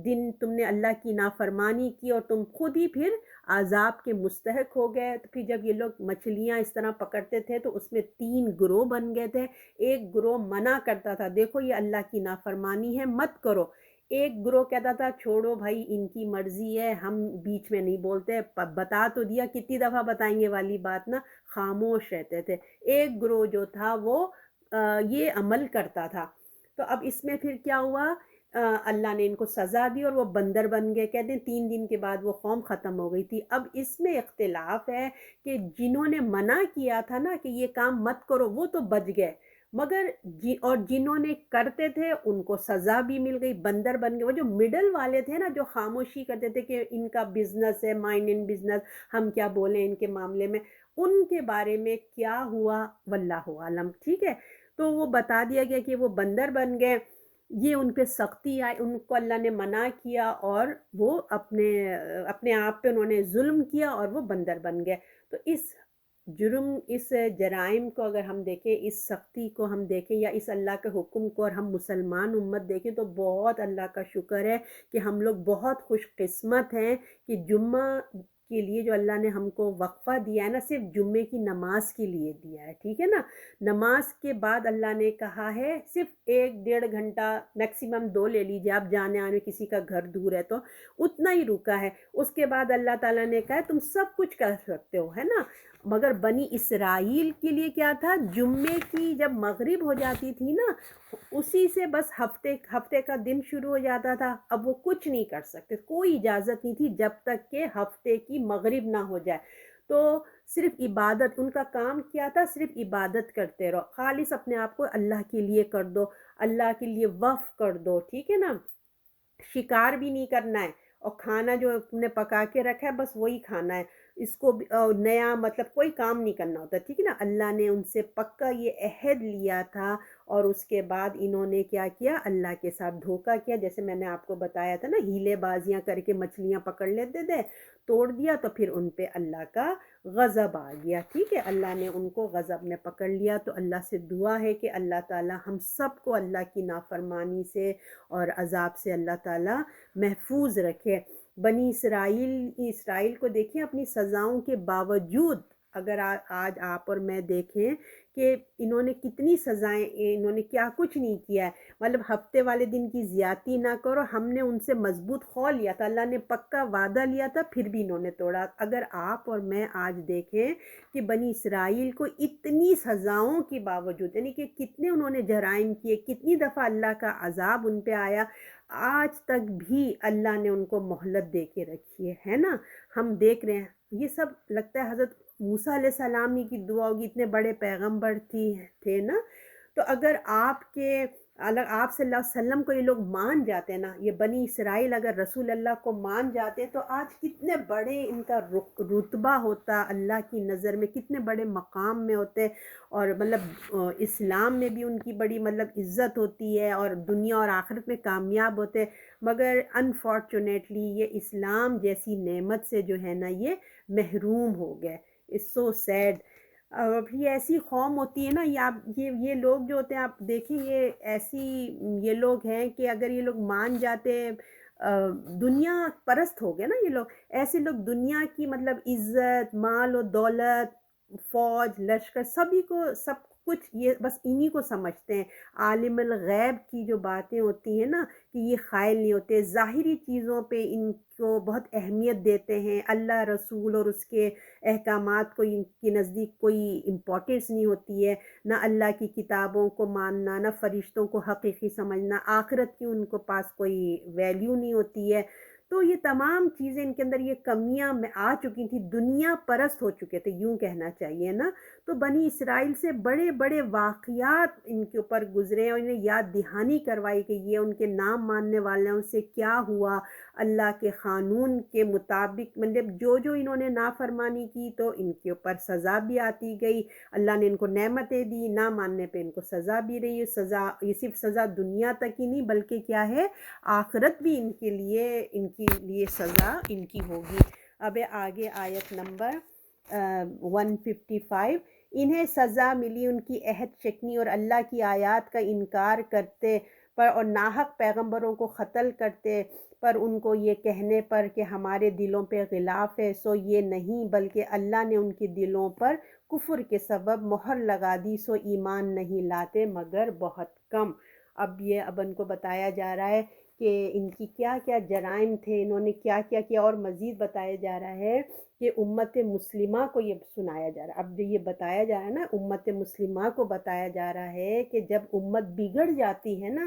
A: دن تم نے اللہ کی نافرمانی کی اور تم خود ہی پھر عذاب کے مستحق ہو گئے۔ تو پھر جب یہ لوگ مچھلیاں اس طرح پکڑتے تھے تو اس میں 3 گروہ بن گئے تھے۔ ایک گروہ منع کرتا تھا، دیکھو یہ اللہ کی نافرمانی ہے مت کرو۔ ایک گروہ کہتا تھا چھوڑو بھائی ان کی مرضی ہے، ہم بیچ میں نہیں بولتے، بتا تو دیا، کتنی دفعہ بتائیں گے والی بات نا، خاموش رہتے تھے۔ ایک گروہ جو تھا وہ یہ عمل کرتا تھا۔ تو اب اس میں پھر کیا ہوا، اللہ نے ان کو سزا دی اور وہ بندر بن گئے، کہتے ہیں 3 دن کے بعد وہ قوم ختم ہو گئی تھی۔ اب اس میں اختلاف ہے کہ جنہوں نے منع کیا تھا نا کہ یہ کام مت کرو وہ تو بچ گئے، مگر اور جنہوں نے کرتے تھے ان کو سزا بھی مل گئی، بندر بن گئے۔ وہ جو مڈل والے تھے نا جو خاموشی کرتے تھے کہ ان کا بزنس ہے، مائنڈ ان بزنس، ہم کیا بولیں ان کے معاملے میں، ان کے بارے میں کیا ہوا واللہ عالم۔ ٹھیک ہے، تو وہ بتا دیا گیا کہ وہ بندر بن گئے، یہ ان پہ سختی آئی، ان کو اللہ نے منع کیا اور وہ اپنے آپ پہ انہوں نے ظلم کیا اور وہ بندر بن گئے۔ تو اس جرائم کو اگر ہم دیکھیں، اس سختی کو ہم دیکھیں یا اس اللہ کے حکم کو، اور ہم مسلمان امت دیکھیں تو بہت اللہ کا شکر ہے کہ ہم لوگ بہت خوش قسمت ہیں کہ جمعہ کے لیے جو اللہ نے ہم کو وقفہ دیا ہے نا، صرف جمعے کی نماز کے لیے دیا ہے۔ ٹھیک ہے نا، نماز کے بعد اللہ نے کہا ہے صرف 1 1.5 گھنٹہ، میکسیمم 2 لے لیجیے آپ، جانے آنے کسی کا گھر دور ہے تو اتنا ہی رکا ہے۔ اس کے بعد اللہ تعالیٰ نے کہا تم سب کچھ کر سکتے ہو، ہے نا، مگر بنی اسرائیل کے لیے کیا تھا، جمعے کی جب مغرب ہو جاتی تھی نا، اسی سے بس ہفتے کا دن شروع ہو جاتا تھا، اب وہ کچھ نہیں کر سکتے، کوئی اجازت نہیں تھی جب تک کہ ہفتے کی مغرب نہ ہو جائے۔ تو صرف عبادت ان کا کام کیا تھا، صرف عبادت کرتے رہو، خالص اپنے آپ کو اللہ کے لیے کر دو، اللہ کے لیے وقف کر دو۔ ٹھیک ہے نا، شکار بھی نہیں کرنا ہے، اور کھانا جو تم نے پکا کے رکھا ہے بس وہی کھانا ہے، اس کو نیا مطلب کوئی کام نہیں کرنا ہوتا۔ ٹھیک ہے نا، اللہ نے ان سے پکا یہ عہد لیا تھا، اور اس کے بعد انہوں نے کیا کیا، اللہ کے ساتھ دھوکہ کیا، جیسے میں نے آپ کو بتایا تھا نا، ہیلے بازیاں کر کے مچھلیاں پکڑ لیتے تھے، توڑ دیا تو پھر ان پہ اللہ کا غضب آ گیا۔ ٹھیک ہے، اللہ نے ان کو غضب میں پکڑ لیا۔ تو اللہ سے دعا ہے کہ اللہ تعالی ہم سب کو اللہ کی نافرمانی سے اور عذاب سے اللہ تعالی محفوظ رکھے۔ بنی اسرائیل کو دیکھیں، اپنی سزاؤں کے باوجود اگر آج آپ اور میں دیکھیں کہ انہوں نے کتنی سزائیں، انہوں نے کیا کچھ نہیں کیا ہے، مطلب ہفتے والے دن کی زیادتی نہ کرو، ہم نے ان سے مضبوط خو لیا تھا، اللہ نے پکا وعدہ لیا تھا پھر بھی انہوں نے توڑا۔ اگر آپ اور میں آج دیکھیں کہ بنی اسرائیل کو اتنی سزاؤں کے باوجود، یعنی کہ کتنے انہوں نے جرائم کیے، کتنی دفعہ اللہ کا عذاب ان پہ آیا، آج تک بھی اللہ نے ان کو مہلت دے کے رکھی ہے نا، ہم دیکھ رہے ہیں۔ یہ سب لگتا ہے حضرت موسیٰ علیہ السلام ہی کی دعا ہوگی، اتنے بڑے پیغمبر تھے نا۔ تو اگر اگر آپ صلی اللہ علیہ وسلم کو یہ لوگ مان جاتے ہیں نا، یہ بنی اسرائیل اگر رسول اللہ کو مان جاتے تو آج کتنے بڑے ان کا رتبہ ہوتا اللہ کی نظر میں، کتنے بڑے مقام میں ہوتے، اور مطلب اسلام میں بھی ان کی بڑی مطلب عزت ہوتی ہے، اور دنیا اور آخرت میں کامیاب ہوتے۔ مگر انفارچونیٹلی یہ اسلام جیسی نعمت سے جو ہے نا یہ محروم ہو گئے۔ It's so sad. اب یہ ایسی قوم ہوتی ہے نا، یہ آپ یہ لوگ جو ہوتے ہیں آپ دیکھیں، یہ ایسی یہ لوگ ہیں کہ اگر یہ لوگ مان جاتے دنیا پرست ہو گئے نا یہ لوگ، ایسے لوگ دنیا کی مطلب عزت، مال و دولت، فوج، لشکر، سبھی کو سب کچھ یہ بس انہی کو سمجھتے ہیں۔ عالم الغیب کی جو باتیں ہوتی ہیں نا کہ یہ قائل نہیں ہوتے، ظاہری چیزوں پہ ان کو بہت اہمیت دیتے ہیں، اللہ رسول اور اس کے احکامات کو ان کے نزدیک کوئی امپورٹنس نہیں ہوتی ہے، نہ اللہ کی کتابوں کو ماننا، نہ فرشتوں کو حقیقی سمجھنا، آخرت کی ان کو پاس کوئی ویلیو نہیں ہوتی ہے۔ تو یہ تمام چیزیں ان کے اندر یہ کمیاں میں آ چکی تھی، دنیا پرست ہو چکے تھے یوں کہنا چاہیے نا۔ تو بنی اسرائیل سے بڑے بڑے واقعات ان کے اوپر گزرے اور انہیں یاد دہانی کروائی کہ یہ ان کے نام ماننے والوں سے کیا ہوا، اللہ کے قانون کے مطابق مطلب جو جو انہوں نے نافرمانی کی تو ان کے اوپر سزا بھی آتی گئی، اللہ نے ان کو نعمتیں دی، نہ ماننے پہ ان کو سزا بھی رہی ہے۔ سزا یہ صرف سزا دنیا تک ہی نہیں بلکہ کیا ہے، آخرت بھی ان کے لیے سزا ان کی ہوگی۔ اب آگے آیت نمبر 155۔ انہیں سزا ملی ان کی عہد شکنی اور اللہ کی آیات کا انکار کرتے پر، اور ناحق پیغمبروں کو قتل کرتے پر، ان کو یہ کہنے پر کہ ہمارے دلوں پہ غلاف ہے، سو یہ نہیں بلکہ اللہ نے ان کے دلوں پر کفر کے سبب مہر لگا دی، سو ایمان نہیں لاتے مگر بہت کم۔ اب ان کو بتایا جا رہا ہے کہ ان کی کیا کیا جرائم تھے، انہوں نے کیا کیا کیا، اور مزید بتایا جا رہا ہے کہ امت مسلمہ کو یہ سنایا جا رہا ہے۔ اب جو یہ بتایا جا رہا ہے نا، امت مسلمہ کو بتایا جا رہا ہے کہ جب امت بگڑ جاتی ہے نا،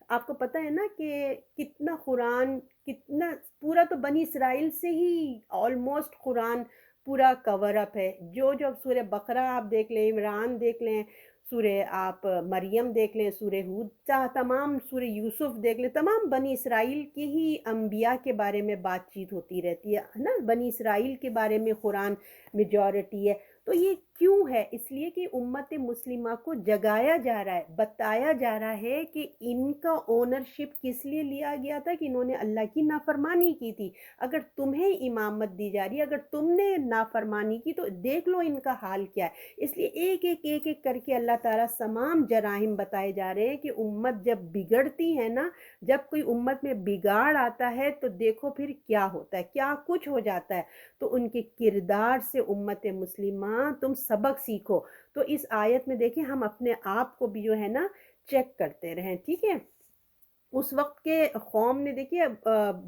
A: آپ کو پتہ ہے نا کہ کتنا قرآن، کتنا پورا تو بنی اسرائیل سے ہی آلموسٹ قرآن پورا کور اپ ہے۔ جو جو سورہ بقرہ آپ دیکھ لیں، عمران دیکھ لیں، سورہ آپ مریم دیکھ لیں، سورہ ہود، تمام سورہ یوسف دیکھ لیں، تمام بنی اسرائیل کے ہی انبیاء کے بارے میں بات چیت ہوتی رہتی ہے نا، بنی اسرائیل کے بارے میں قرآن میجورٹی ہے۔ تو یہ کیوں ہے؟ اس لیے کہ امت مسلمہ کو جگایا جا رہا ہے، بتایا جا رہا ہے کہ ان کا اونرشپ کس لیے لیا گیا تھا کہ انہوں نے اللہ کی نافرمانی کی تھی۔ اگر تمہیں امامت دی جا رہی ہے، اگر تم نے نافرمانی کی تو دیکھ لو ان کا حال کیا ہے۔ اس لیے ایک ایک ایک ایک کر کے اللہ تعالیٰ تمام جرائم بتائے جا رہے ہیں کہ امت جب بگڑتی ہے نا، جب کوئی امت میں بگاڑ آتا ہے تو دیکھو پھر کیا ہوتا ہے، کیا کچھ ہو جاتا ہے۔ تو ان کے کردار سے امت مسلمہ تم سبق سیکھو۔ تو اس آیت میں دیکھیں ہم اپنے آپ کو بھی جو ہے نا چیک کرتے رہیں، ٹھیک ہے۔ اس وقت کے قوم نے دیکھیے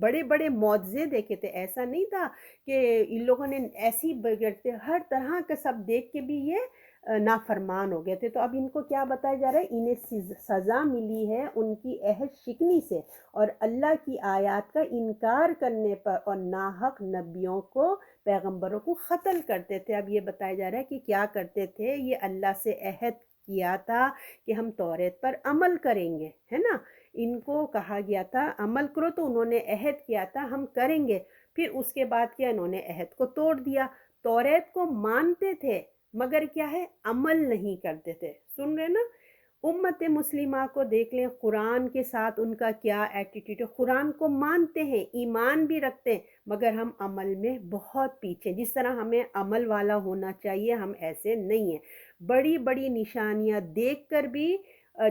A: بڑے بڑے معجزے دیکھے تھے، ایسا نہیں تھا کہ ان لوگوں نے ایسی بگڑتے، ہر طرح کا سب دیکھ کے بھی یہ نافرمان ہو گئے تھے۔ تو اب ان کو کیا بتایا جا رہا ہے؟ انہیں سزا ملی ہے ان کی عہد شکنی سے اور اللہ کی آیات کا انکار کرنے پر، اور ناحق نبیوں کو، پیغمبروں کو قتل کرتے تھے۔ اب یہ بتایا جا رہا ہے کہ کیا کرتے تھے، یہ اللہ سے عہد کیا تھا کہ ہم توریت پر عمل کریں گے، ہے نا، ان کو کہا گیا تھا عمل کرو، تو انہوں نے عہد کیا تھا ہم کریں گے۔ پھر اس کے بعد کیا، انہوں نے عہد کو توڑ دیا۔ توریت کو مانتے تھے مگر کیا ہے، عمل نہیں کرتے تھے۔ سن رہے نا؟ امت مسلمہ کو دیکھ لیں، قرآن کے ساتھ ان کا کیا ایٹیٹیوڈ ہے۔ قرآن کو مانتے ہیں، ایمان بھی رکھتے ہیں، مگر ہم عمل میں بہت پیچھے۔ جس طرح ہمیں عمل والا ہونا چاہیے، ہم ایسے نہیں ہیں۔ بڑی بڑی نشانیاں دیکھ کر بھی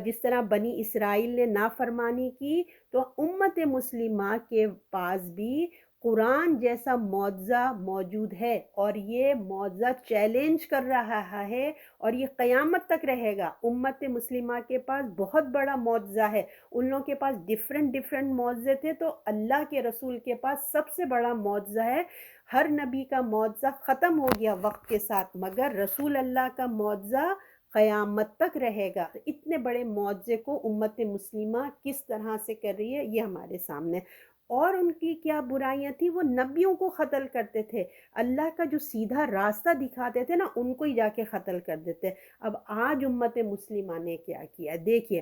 A: جس طرح بنی اسرائیل نے نافرمانی کی، تو امت مسلمہ کے پاس بھی قرآن جیسا معجزہ موجود ہے، اور یہ معجزہ چیلنج کر رہا ہے، اور یہ قیامت تک رہے گا۔ امت مسلمہ کے پاس بہت بڑا معجزہ ہے، ان لوگوں کے پاس ڈیفرنٹ معجزے تھے، تو اللہ کے رسول کے پاس سب سے بڑا معجزہ ہے۔ ہر نبی کا معجزہ ختم ہو گیا وقت کے ساتھ، مگر رسول اللہ کا معجزہ قیامت تک رہے گا۔ اتنے بڑے معجزے کو امت مسلمہ کس طرح سے کر رہی ہے، یہ ہمارے سامنے۔ اور ان کی کیا برائیاں تھیں، وہ نبیوں کو قتل کرتے تھے، اللہ کا جو سیدھا راستہ دکھاتے تھے نا ان کو ہی جا کے قتل کر دیتے۔ اب آج امت مسلمہ نے کیا کیا دیکھیے،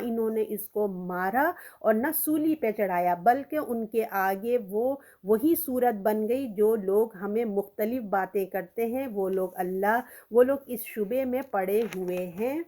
A: انہوں نے اس کو مارا اور نہ سولی پہ چڑھایا، بلکہ ان کے آگے وہ وہی صورت بن گئی جو لوگ ہمیں مختلف باتیں کرتے ہیں، وہ لوگ اس شبے میں پڑے ہوئے ہیں،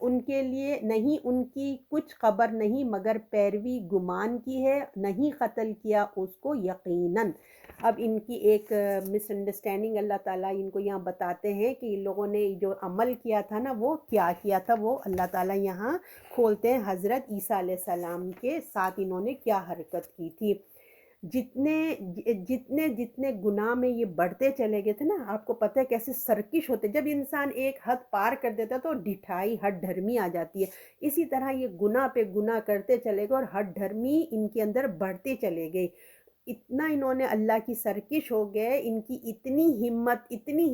A: ان کے لیے نہیں، ان کی کچھ خبر نہیں مگر پیروی گمان کی ہے، نہیں قتل کیا اس کو یقیناً۔ اب ان کی ایک مس انڈرسٹینڈنگ اللہ تعالیٰ ان کو یہاں بتاتے ہیں کہ ان لوگوں نے جو عمل کیا تھا نا وہ کیا کیا تھا، وہ اللہ تعالیٰ یہاں کھولتے ہیں حضرت عیسیٰ علیہ السلام کے ساتھ انہوں نے کیا حرکت کی تھی۔ جتنے جتنے جتنے گناہ میں یہ بڑھتے چلے گئے تھے نا، آپ کو پتہ ہے کیسے سرکش ہوتے، جب انسان ایک حد پار کر دیتا تو ڈھٹائی ہٹ دھرمی آ جاتی ہے، اسی طرح یہ گناہ پہ گناہ کرتے چلے گئے اور ہٹ دھرمی ان کے اندر بڑھتے چلے گئے، اتنا انہوں نے اللہ کی سرکش ہو گئے، ان کی اتنی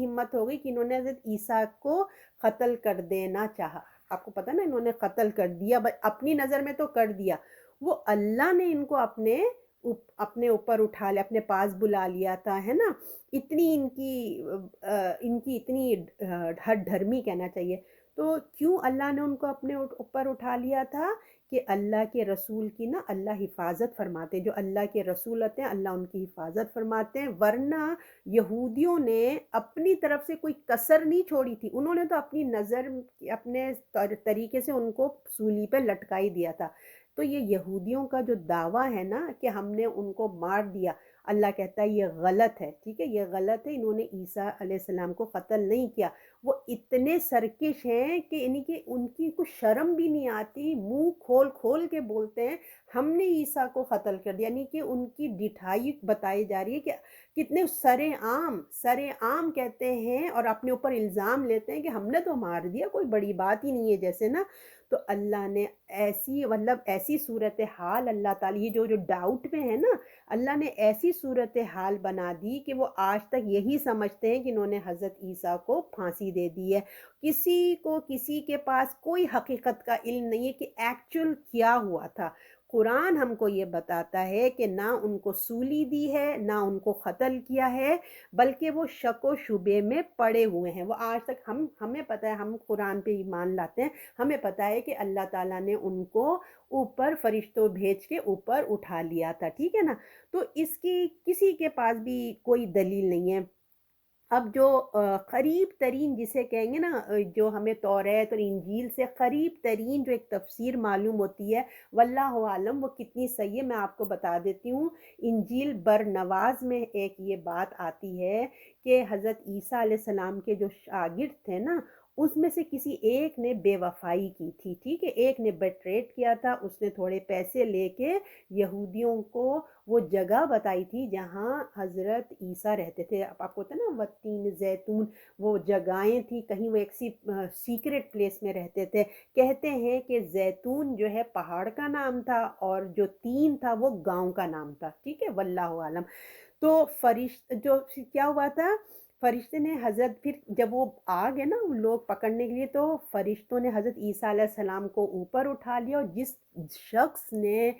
A: ہمت ہو گئی کہ انہوں نے حضرت عیسیٰ کو قتل کر دینا چاہا۔ آپ کو پتہ نا انہوں نے قتل کر دیا، اپنی نظر میں تو کر دیا، وہ اللہ نے ان کو اپنے اوپر اٹھا لیا، اپنے پاس بلا لیا تھا، ہے نا، اتنی ان کی اتنی ہٹ دھرمی کہنا چاہیے۔ تو کیوں اللہ نے ان کو اپنے اوپر اٹھا لیا تھا؟ کہ اللہ کے رسول کی نا اللہ حفاظت فرماتے، جو اللہ کے رسول ہوتے ہیں اللہ ان کی حفاظت فرماتے ہیں، ورنہ یہودیوں نے اپنی طرف سے کوئی کسر نہیں چھوڑی تھی، انہوں نے تو اپنی نظر اپنے طریقے سے ان کو سولی پہ لٹکائی دیا تھا۔ تو یہ یہودیوں کا جو دعویٰ ہے نا کہ ہم نے ان کو مار دیا، اللہ کہتا ہے یہ غلط ہے، ٹھیک ہے، یہ غلط ہے، انہوں نے عیسیٰ علیہ السلام کو قتل نہیں کیا، وہ اتنے سرکش ہیں کہ یعنی کہ ان کی کچھ شرم بھی نہیں آتی، منہ کھول کھول کے بولتے ہیں ہم نے عیسیٰ کو قتل کر دیا، یعنی کہ ان کی ڈٹھائی بتائی جا رہی ہے کہ کتنے سر عام کہتے ہیں اور اپنے اوپر الزام لیتے ہیں کہ ہم نے تو مار دیا، کوئی بڑی بات ہی نہیں ہے جیسے نا۔ تو اللہ نے ایسی صورتحال اللہ تعالیٰ یہ جو ڈاؤٹ میں ہے نا، اللہ نے ایسی صورتحال بنا دی کہ وہ آج تک یہی سمجھتے ہیں کہ انہوں نے حضرت عیسیٰ کو پھانسی دے دی ہے، کسی کے پاس کوئی حقیقت کا علم نہیں ہے کہ ایکچول کیا ہوا تھا۔ قرآن ہم کو یہ بتاتا ہے کہ نہ ان کو سولی دی ہے نہ ان کو قتل کیا ہے، بلکہ وہ شک و شبے میں پڑے ہوئے ہیں۔ وہ آج تک ہمیں پتہ ہے، ہم قرآن پہ ایمان لاتے ہیں، ہمیں پتہ ہے کہ اللہ تعالیٰ نے ان کو اوپر فرشتوں بھیج کے اوپر اٹھا لیا تھا، ٹھیک ہے نا۔ تو اس کی کسی کے پاس بھی کوئی دلیل نہیں ہے۔ اب جو قریب ترین جسے کہیں گے نا، جو ہمیں توریت اور انجیل سے قریب ترین جو ایک تفسیر معلوم ہوتی ہے، واللہ عالم وہ کتنی صحیح ہے، میں آپ کو بتا دیتی ہوں۔ انجیل برنواز میں ایک یہ بات آتی ہے کہ حضرت عیسیٰ علیہ السلام کے جو شاگرد تھے نا، اس میں سے کسی ایک نے بے وفائی کی تھی، ٹھیک ہے، ایک نے بیٹریٹ کیا تھا، اس نے تھوڑے پیسے لے کے یہودیوں کو وہ جگہ بتائی تھی جہاں حضرت عیسیٰ رہتے تھے، آپ کو پتہ نا وتین زیتون وہ جگہیں تھی، کہیں وہ ایک سیکرٹ پلیس میں رہتے تھے، کہتے ہیں کہ زیتون جو ہے پہاڑ کا نام تھا اور جو تین تھا وہ گاؤں کا نام تھا، ٹھیک ہے، واللہ عالم۔ تو جو کیا ہوا تھا، فرشتے نے حضرت پھر جب وہ آ گئے نا ان لوگ پکڑنے کے لیے، تو فرشتوں نے حضرت عیسیٰ علیہ السلام کو اوپر اٹھا لیا، اور جس شخص نے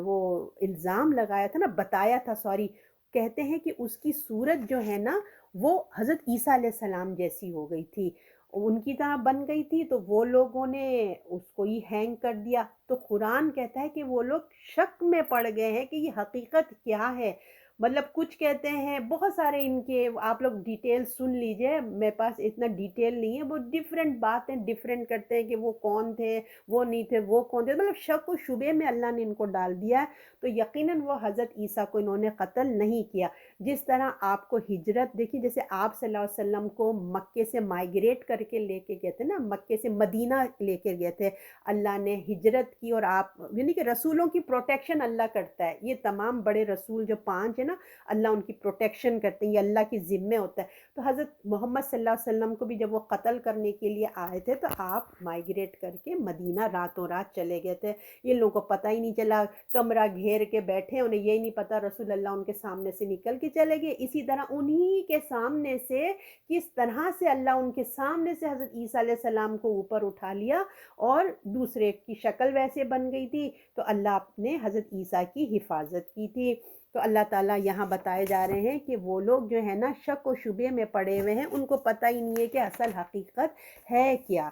A: وہ الزام لگایا تھا نا، بتایا تھا، سوری، کہتے ہیں کہ اس کی صورت جو ہے نا وہ حضرت عیسیٰ علیہ السلام جیسی ہو گئی تھی، ان کی طرح بن گئی تھی، تو وہ لوگوں نے اس کو ہی ہینگ کر دیا۔ تو قرآن کہتا ہے کہ وہ لوگ شک میں پڑ گئے ہیں کہ یہ حقیقت کیا ہے، مطلب کچھ کہتے ہیں، بہت سارے ان کے آپ لوگ ڈیٹیل سن لیجئے، میرے پاس اتنا ڈیٹیل نہیں ہے، وہ ڈیفرنٹ باتیں ڈیفرنٹ کرتے ہیں کہ وہ کون تھے، وہ نہیں تھے، وہ کون تھے، مطلب شک و شبے میں اللہ نے ان کو ڈال دیا ہے۔ تو یقیناً وہ حضرت عیسیٰ کو انہوں نے قتل نہیں کیا۔ جس طرح آپ کو ہجرت دیکھی، جیسے آپ صلی اللہ علیہ وسلم کو مکے سے مائگریٹ کر کے لے کے گئے تھے نا، مکے سے مدینہ لے کے گئے تھے، اللہ نے ہجرت کی، اور آپ یعنی کہ رسولوں کی پروٹیکشن اللہ کرتا ہے، یہ تمام بڑے رسول جو 5 ہیں نا، اللہ ان کی پروٹیکشن کرتے ہیں، یہ اللہ کی ذمہ ہوتا ہے۔ تو حضرت محمد صلی اللہ علیہ وسلم کو بھی جب وہ قتل کرنے کے لیے آئے تھے تو آپ مائگریٹ کر کے مدینہ راتوں رات چلے گئے تھے، یہ لوگوں کو پتہ ہی نہیں چلا، کمرہ گھیر کے بیٹھے، انہیں یہی نہیں پتا رسول اللہ ان کے سامنے سے نکل کے چلے گئے، اسی طرح انہی کے سامنے سے کس طرح سے اللہ ان کے سامنے سے حضرت عیسیٰ علیہ السلام کو اوپر اٹھا لیا، اور دوسرے کی شکل ویسے بن گئی تھی، تو اللہ نے حضرت عیسیٰ کی حفاظت کی تھی۔ تو اللہ تعالیٰ یہاں بتائے جا رہے ہیں کہ وہ لوگ جو ہے نا شک و شبے میں پڑے ہوئے ہیں، ان کو پتہ ہی نہیں ہے کہ اصل حقیقت ہے کیا۔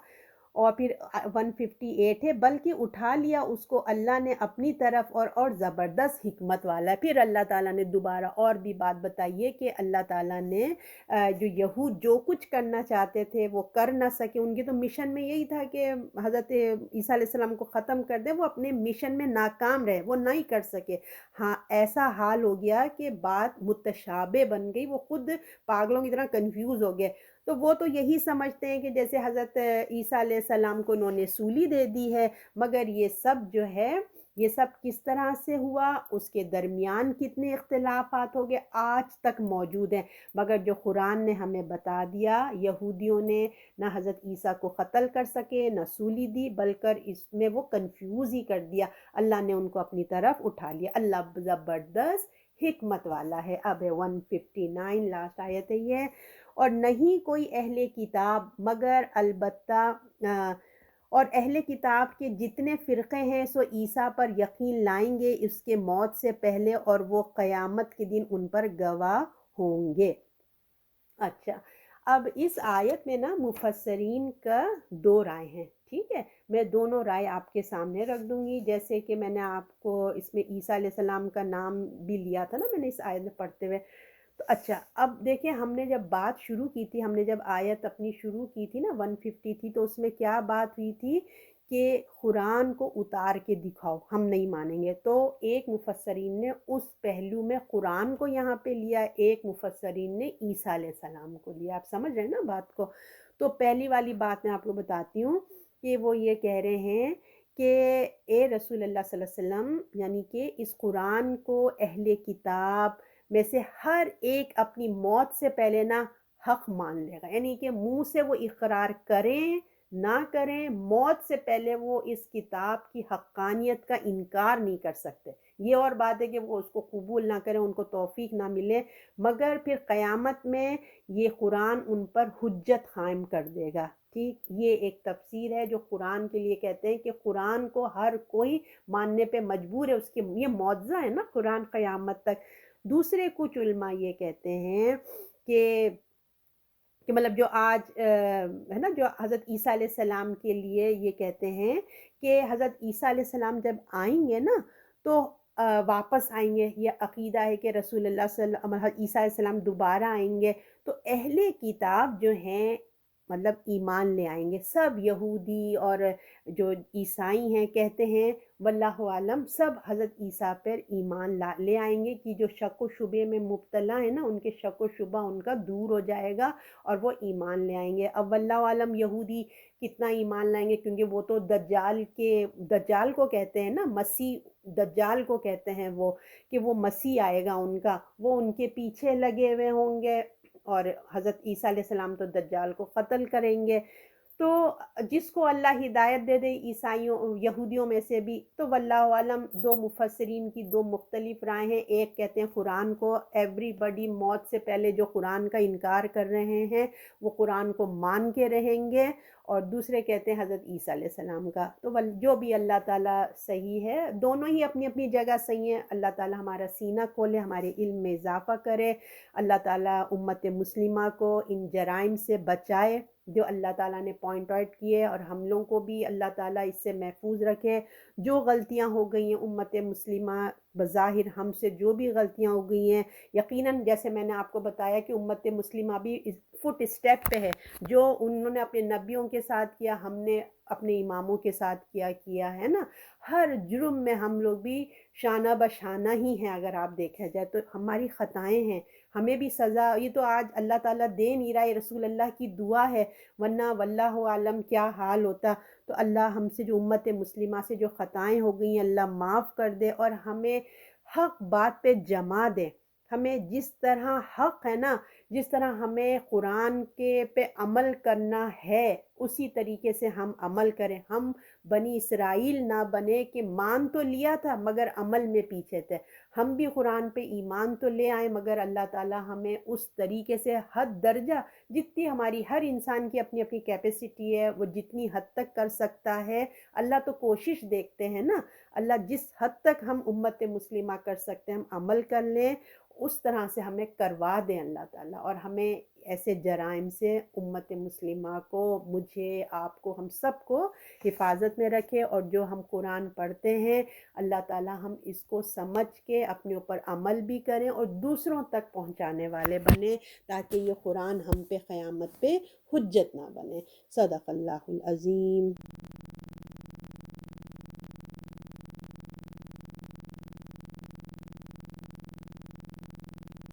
A: اور پھر 158 ہے، بلکہ اٹھا لیا اس کو اللہ نے اپنی طرف اور زبردست حکمت والا ہے۔ پھر اللہ تعالیٰ نے دوبارہ اور بھی بات بتائی ہے کہ اللہ تعالیٰ نے جو یہود جو کچھ کرنا چاہتے تھے وہ کر نہ سکے، ان کے تو مشن میں یہی تھا کہ حضرت عیسیٰ علیہ السلام کو ختم کر دیں، وہ اپنے مشن میں ناکام رہے، وہ نہیں کر سکے۔ ہاں ایسا حال ہو گیا کہ بات متشابہ بن گئی، وہ خود پاگلوں کی طرح کنفیوز ہو گئے۔ تو وہ تو یہی سمجھتے ہیں کہ جیسے حضرت عیسیٰ علیہ السلام کو انہوں نے سولی دے دی ہے، مگر یہ سب جو ہے یہ سب کس طرح سے ہوا، اس کے درمیان کتنے اختلافات ہو گئے آج تک موجود ہیں، مگر جو قرآن نے ہمیں بتا دیا، یہودیوں نے نہ حضرت عیسیٰ کو قتل کر سکے نہ سولی دی، بلکہ اس میں وہ کنفیوز ہی کر دیا، اللہ نے ان کو اپنی طرف اٹھا لیا۔ اللہ زبردست حکمت والا ہے۔ اب 159 لاسٹ آیت ہے یہ، اور نہیں کوئی اہل کتاب مگر البتہ اور اہل کتاب کے جتنے فرقے ہیں سو عیسیٰ پر یقین لائیں گے اس کے موت سے پہلے، اور وہ قیامت کے دن ان پر گواہ ہوں گے۔ اچھا، اب اس آیت میں نا مفسرین کا دو رائے ہیں، ٹھیک ہے، میں دونوں رائے آپ کے سامنے رکھ دوں گی۔ جیسے کہ میں نے آپ کو اس میں عیسیٰ علیہ السلام کا نام بھی لیا تھا نا میں نے اس آیت میں پڑھتے ہوئے، تو اچھا اب دیکھیں ہم نے جب بات شروع کی تھی، ہم نے جب آیت اپنی شروع کی تھی نا 150 تھی، تو اس میں کیا بات ہوئی تھی کہ قرآن کو اتار کے دکھاؤ، ہم نہیں مانیں گے۔ تو ایک مفسرین نے اس پہلو میں قرآن کو یہاں پہ لیا، ایک مفسرین نے عیسیٰ علیہ السلام کو لیا، آپ سمجھ رہے ہیں نا بات کو۔ تو پہلی والی بات میں آپ کو بتاتی ہوں کہ وہ یہ کہہ رہے ہیں کہ اے رسول اللہ صلی اللہ علیہ وسلم، یعنی کہ اس قرآن کو اہل کتاب میں سے ہر ایک اپنی موت سے پہلے نا حق مان لے گا، یعنی کہ منہ سے وہ اقرار کریں نہ کریں، موت سے پہلے وہ اس کتاب کی حقانیت کا انکار نہیں کر سکتے۔ یہ اور بات ہے کہ وہ اس کو قبول نہ کریں، ان کو توفیق نہ ملے، مگر پھر قیامت میں یہ قرآن ان پر حجت قائم کر دے گا، ٹھیک۔ یہ ایک تفسیر ہے جو قرآن کے لیے کہتے ہیں کہ قرآن کو ہر کوئی ماننے پہ مجبور ہے، اس کے یہ معجزہ ہے نا قرآن قیامت تک۔ دوسرے کچھ علماء یہ کہتے ہیں کہ مطلب جو آج ہے نا جو حضرت عیسیٰ علیہ السلام کے لیے یہ کہتے ہیں کہ حضرت عیسیٰ علیہ السلام جب آئیں گے نا تو واپس آئیں گے، یہ عقیدہ ہے کہ رسول اللہ صلی اللہ علیہ وسلم عیسیٰ علیہ السلام دوبارہ آئیں گے، تو اہل کتاب جو ہیں مطلب ایمان لے آئیں گے، سب یہودی اور جو عیسائی ہیں کہتے ہیں واللہ عالم سب حضرت عیسیٰ پر ایمان لے آئیں گے، کہ جو شک و شبے میں مبتلا ہیں نا ان کے شک و شبہ ان کا دور ہو جائے گا اور وہ ایمان لے آئیں گے۔ اب واللہ عالم یہودی کتنا ایمان لائیں گے، کیونکہ وہ تو دجال کو کہتے ہیں نا، مسیح دجال کو کہتے ہیں وہ، کہ وہ مسیح آئے گا ان کا، وہ ان کے پیچھے لگے ہوئے ہوں گے، اور حضرت عیسیٰ علیہ السلام تو دجال کو قتل کریں گے۔ تو جس کو اللہ ہدایت دے دے عیسائیوں یہودیوں میں سے بھی، تو واللہ عالم دو مفسرین کی دو مختلف رائے ہیں۔ ایک کہتے ہیں قرآن کو ایوری بڈی موت سے پہلے جو قرآن کا انکار کر رہے ہیں وہ قرآن کو مان کے رہیں گے، اور دوسرے کہتے ہیں حضرت عیسیٰ علیہ السلام کا۔ تو جو بھی اللہ تعالیٰ صحیح ہے، دونوں ہی اپنی اپنی جگہ صحیح ہیں۔ اللہ تعالیٰ ہمارا سینہ کھولے، ہمارے علم میں اضافہ کرے، اللہ تعالیٰ امت مسلمہ کو ان جرائم سے بچائے جو اللہ تعالیٰ نے پوائنٹ آؤٹ کیے، اور ہم لوگوں کو بھی اللہ تعالیٰ اس سے محفوظ رکھے۔ جو غلطیاں ہو گئی ہیں امت مسلمہ بظاہر ہم سے جو بھی غلطیاں ہو گئی ہیں، یقیناً جیسے میں نے آپ کو بتایا کہ امت مسلمہ بھی فٹ اسٹیپ پہ ہے، جو انہوں نے اپنے نبیوں کے ساتھ کیا ہم نے اپنے اماموں کے ساتھ کیا ہے نا، ہر جرم میں ہم لوگ بھی شانہ بشانہ ہی ہیں۔ اگر آپ دیکھا جائے تو ہماری خطائیں ہیں، ہمیں بھی سزا، یہ تو آج اللہ تعالیٰ دے نہیں رہا ہے، رسول اللہ کی دعا ہے، ورنہ واللہ عالم کیا حال ہوتا۔ تو اللہ ہم سے جو امت مسلمہ سے جو خطائیں ہو گئی ہیں اللہ معاف کر دے، اور ہمیں حق بات پہ جما دے۔ ہمیں جس طرح حق ہے نا، جس طرح ہمیں قرآن کے پہ عمل کرنا ہے اسی طریقے سے ہم عمل کریں۔ ہم بنی اسرائیل نہ بنے کہ مان تو لیا تھا مگر عمل میں پیچھے تھے، ہم بھی قرآن پہ ایمان تو لے آئیں مگر اللہ تعالیٰ ہمیں اس طریقے سے حد درجہ جتنی ہماری ہر انسان کی اپنی اپنی کیپیسٹی ہے وہ جتنی حد تک کر سکتا ہے، اللہ تو کوشش دیکھتے ہیں نا، اللہ جس حد تک ہم امت مسلمہ کر سکتے ہیں ہم عمل کر لیں، اس طرح سے ہمیں کروا دیں اللہ تعالیٰ، اور ہمیں ایسے جرائم سے امت مسلمہ کو، مجھے، آپ کو، ہم سب کو حفاظت میں رکھے، اور جو ہم قرآن پڑھتے ہیں اللہ تعالیٰ ہم اس کو سمجھ کے اپنے اوپر عمل بھی کریں اور دوسروں تک پہنچانے والے بنیں، تاکہ یہ قرآن ہم پہ قیامت پہ حجت نہ بنے۔ صدق اللہ العظیم۔